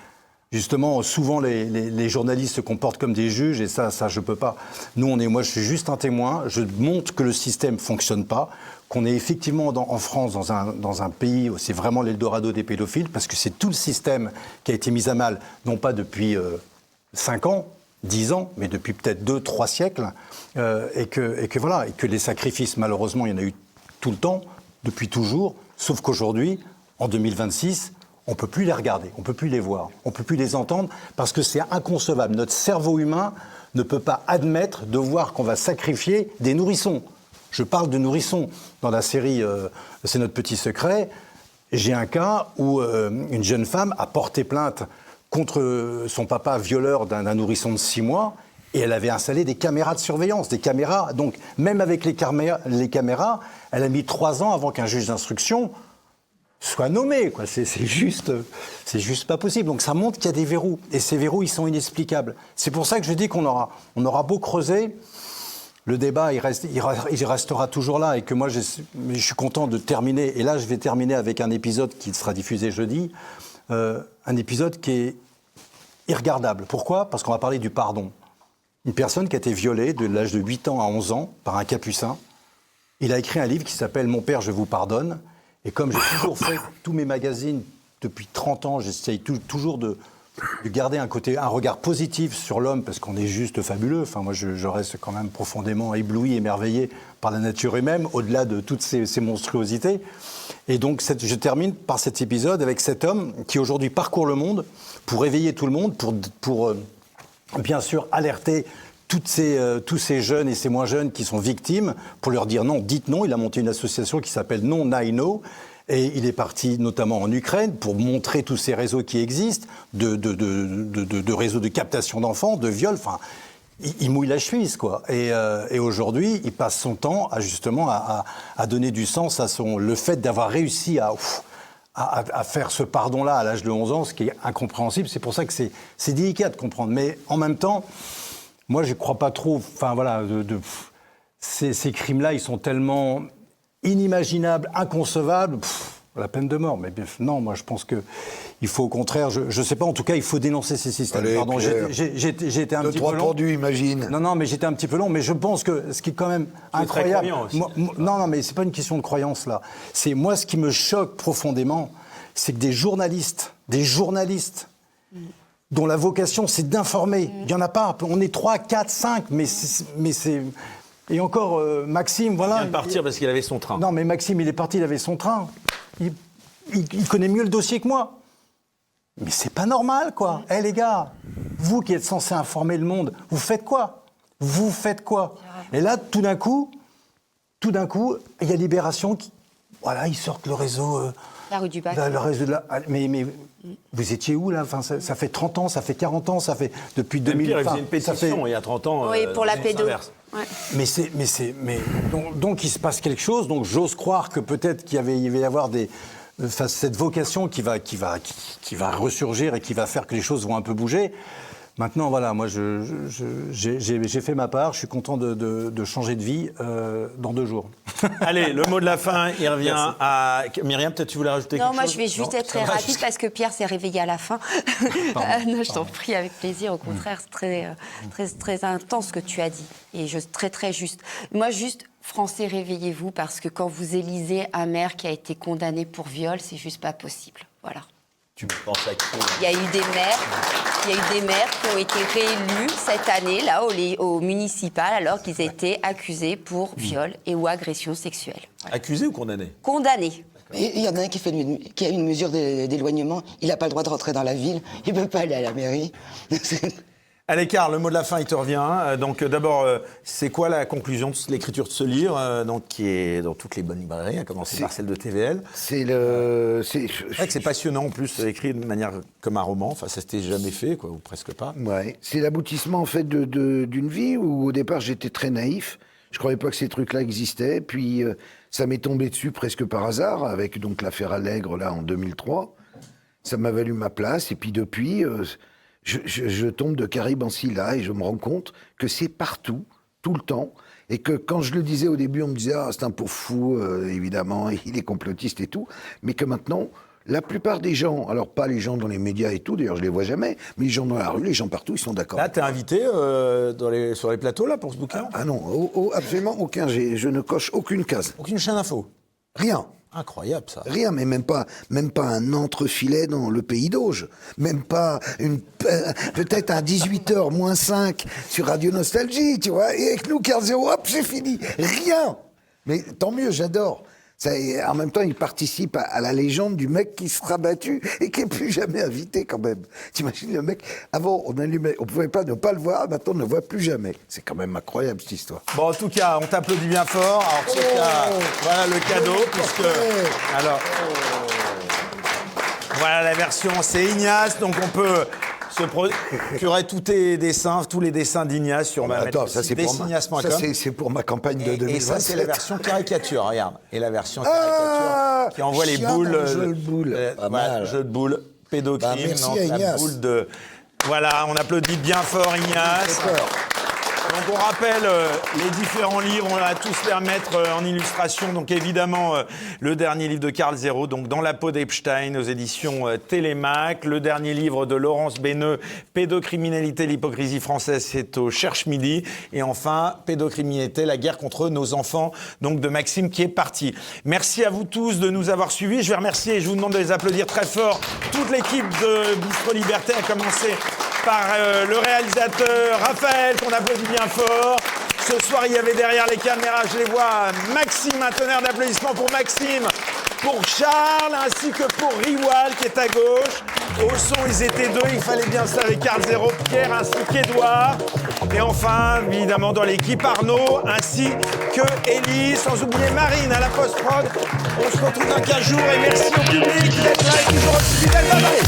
Justement, souvent, les journalistes se comportent comme des juges, et ça, je peux pas. Moi, je suis juste un témoin. Je montre que le système fonctionne pas, qu'on est effectivement en France dans un pays où c'est vraiment l'Eldorado des pédophiles, parce que c'est tout le système qui a été mis à mal, non pas depuis 5 ans, 10 ans, mais depuis peut-être 2, 3 siècles, et que les sacrifices, malheureusement, il y en a eu tout le temps, depuis toujours, sauf qu'aujourd'hui, en 2026, on ne peut plus les regarder, on ne peut plus les voir, on ne peut plus les entendre, parce que c'est inconcevable. Notre cerveau humain ne peut pas admettre de voir qu'on va sacrifier des nourrissons. Je parle de nourrissons. Dans la série C'est notre petit secret, j'ai un cas où une jeune femme a porté plainte contre son papa violeur d'un nourrisson de 6 mois, et elle avait installé des caméras de surveillance, des caméras. Donc, même avec les caméras, elle a mis 3 ans avant qu'un juge d'instruction soit nommé, quoi. C'est juste pas possible. Donc ça montre qu'il y a des verrous. Et ces verrous, ils sont inexplicables. C'est pour ça que je dis qu'on aura beau creuser, le débat, il restera toujours là. Et que moi, je suis content de terminer. Et là, je vais terminer avec un épisode qui sera diffusé jeudi. Un épisode qui est irregardable. Pourquoi? Parce qu'on va parler du pardon. Une personne qui a été violée de l'âge de 8 ans à 11 ans par un capucin. Il a écrit un livre qui s'appelle « Mon père, je vous pardonne ». Et comme j'ai toujours fait tous mes magazines depuis 30 ans, j'essaye toujours de garder un regard positif sur l'homme, parce qu'on est juste fabuleux. Enfin, moi, je reste quand même profondément ébloui, émerveillé par la nature humaine, au-delà de toutes ces monstruosités. Et donc, je termine par cet épisode avec cet homme qui aujourd'hui parcourt le monde pour éveiller tout le monde, pour bien sûr alerter tous ces jeunes et ces moins jeunes qui sont victimes, pour leur dire non, dites non. Il a monté une association qui s'appelle Non Nai No. Et il est parti notamment en Ukraine pour montrer tous ces réseaux qui existent, de réseaux de captation d'enfants, de viols. Enfin, il mouille la chemise, quoi. Et aujourd'hui, il passe son temps à donner du sens à le fait d'avoir réussi à faire ce pardon-là à l'âge de 11 ans, ce qui est incompréhensible. C'est pour ça que c'est délicat de comprendre. Mais en même temps, moi, je ne crois pas trop. Enfin, voilà, ces crimes-là, ils sont tellement inimaginable, inconcevable, la peine de mort. Mais non, moi je pense qu'il faut au contraire, je ne sais pas, en tout cas il faut dénoncer ces systèmes. Allez, pardon, j'ai été un petit peu long. Pendus, imagine. Non, mais j'étais un petit peu long, mais je pense que ce qui est quand même incroyable... Non, mais c'est pas une question de croyance là. C'est moi ce qui me choque profondément, c'est que des journalistes, dont la vocation c'est d'informer, il n'y en a pas, on est 3, 4, 5, mais c'est... Et encore, Maxime, voilà... Il vient de partir parce qu'il avait son train. Non, mais Maxime, il est parti, il avait son train. Il connaît mieux le dossier que moi. Mais c'est pas normal, quoi. Eh, les gars, vous qui êtes censés informer le monde, vous faites quoi ? Et là, tout d'un coup, il y a Libération qui... Voilà, ils sortent le réseau... La rue du Bac. Le réseau de la... Mais vous étiez où, là ? Enfin, ça fait 30 ans, ça fait 40 ans, ça fait... Depuis 2000... Pire, il faisait une pétition il y a 30 ans. Oui, pour la pédo. Ouais. Mais donc il se passe quelque chose. Donc j'ose croire que peut-être il va y avoir cette vocation qui va ressurgir et qui va faire que les choses vont un peu bouger. Maintenant, voilà, moi j'ai fait ma part. Je suis content de changer de vie dans 2 jours. Allez, le mot de la fin, il revient à Myriam. Peut-être tu voulais rajouter quelque chose ? Non, moi je vais juste être très rapide parce que Pierre s'est réveillé à la fin. Non, je t'en prie, avec plaisir. Au contraire, c'est très intense ce que tu as dit et très très juste. Moi, juste Français, réveillez-vous parce que quand vous élisez un maire qui a été condamné pour viol, c'est juste pas possible. Voilà. Tu penses à qui ? Il y a eu des maires qui ont été réélus cette année, là, au municipal, alors qu'ils étaient accusés pour viol et ou agression sexuelle. Accusés ou condamnés ? Condamnés. Il y en a un qui a une mesure d'éloignement. Il n'a pas le droit de rentrer dans la ville. Il ne peut pas aller à la mairie. Allez, Karl, le mot de la fin, il te revient. Donc, d'abord, c'est quoi la conclusion de l'écriture de ce livre, qui est dans toutes les bonnes librairies, à commencer par celle de TVL ? C'est vrai que c'est passionnant, en plus, écrit de manière comme un roman. Enfin, ça s'était jamais fait, quoi, ou presque pas. Ouais. C'est l'aboutissement, en fait, d'une vie où, au départ, j'étais très naïf. Je croyais pas que ces trucs-là existaient. Puis, ça m'est tombé dessus presque par hasard, avec donc l'affaire Allègre, là, en 2003. Ça m'a valu ma place. Et puis, depuis... Je tombe de Caraïbes en Scylla et je me rends compte que c'est partout, tout le temps, et que quand je le disais au début, on me disait « Ah, c'est un pauvre fou, évidemment, il est complotiste et tout », mais que maintenant, la plupart des gens, alors pas les gens dans les médias et tout, d'ailleurs je les vois jamais, mais les gens dans la rue, les gens partout, ils sont d'accord. Là, t'es invité sur les plateaux, là, pour ce bouquin ? Ah non, absolument aucun, je ne coche aucune case. Aucune chaîne info ? Rien. Incroyable, ça. Rien, mais même pas un entrefilet dans le pays d'Auge. Même pas peut-être un 18h moins 5 sur Radio Nostalgie, tu vois. Et avec nous, 15-0, hop, c'est fini. Rien. Mais tant mieux, j'adore. Ça, en même temps, il participe à la légende du mec qui sera battu et qui n'est plus jamais invité quand même. T'imagines le mec, avant on pouvait pas ne pas le voir, maintenant on ne le voit plus jamais. C'est quand même incroyable cette histoire. Bon, en tout cas, on t'applaudit bien fort. Alors, en tout cas, voilà le cadeau, puisque... Alors, voilà la version, c'est Ignace, donc on peut se procurer tous les dessins d'Ignace sur ma Attends, ça c'est pour ma campagne de 2027. Et ça, c'est la version caricature, regarde. Et la version caricature qui envoie les boules. Jeu de boules. Jeu de boules, pédocrime. Merci à Ignace. Voilà, on applaudit bien fort Ignace. Donc on rappelle les différents livres, on va tous les remettre en illustration. Donc évidemment, le dernier livre de Karl Zéro, donc Dans la peau d'Epstein, aux éditions Télémac. Le dernier livre de Laurence Béneux, Pédocriminalité, l'hypocrisie française, c'est au Cherche Midi. Et enfin, Pédocriminalité, la guerre contre nos enfants, donc de Maxime qui est parti. Merci à vous tous de nous avoir suivis. Je vais remercier, et je vous demande de les applaudir très fort, toute l'équipe de Bistro Liberté, à commencer par le réalisateur Raphaël, qu'on applaudit bien fort. Ce soir, il y avait derrière les caméras, je les vois, Maxime, un tonnerre d'applaudissements pour Maxime, pour Charles, ainsi que pour Riwal, qui est à gauche. Au son, ils étaient deux, il fallait bien ça avec Karl Zéro, Pierre, ainsi qu'Edouard. Et enfin, évidemment, dans l'équipe, Arnaud, ainsi que Élise, sans oublier Marine à la post-prod. On se retrouve dans 15 jours, et merci au public d'être là et toujours aussi fidèle. Bye bye.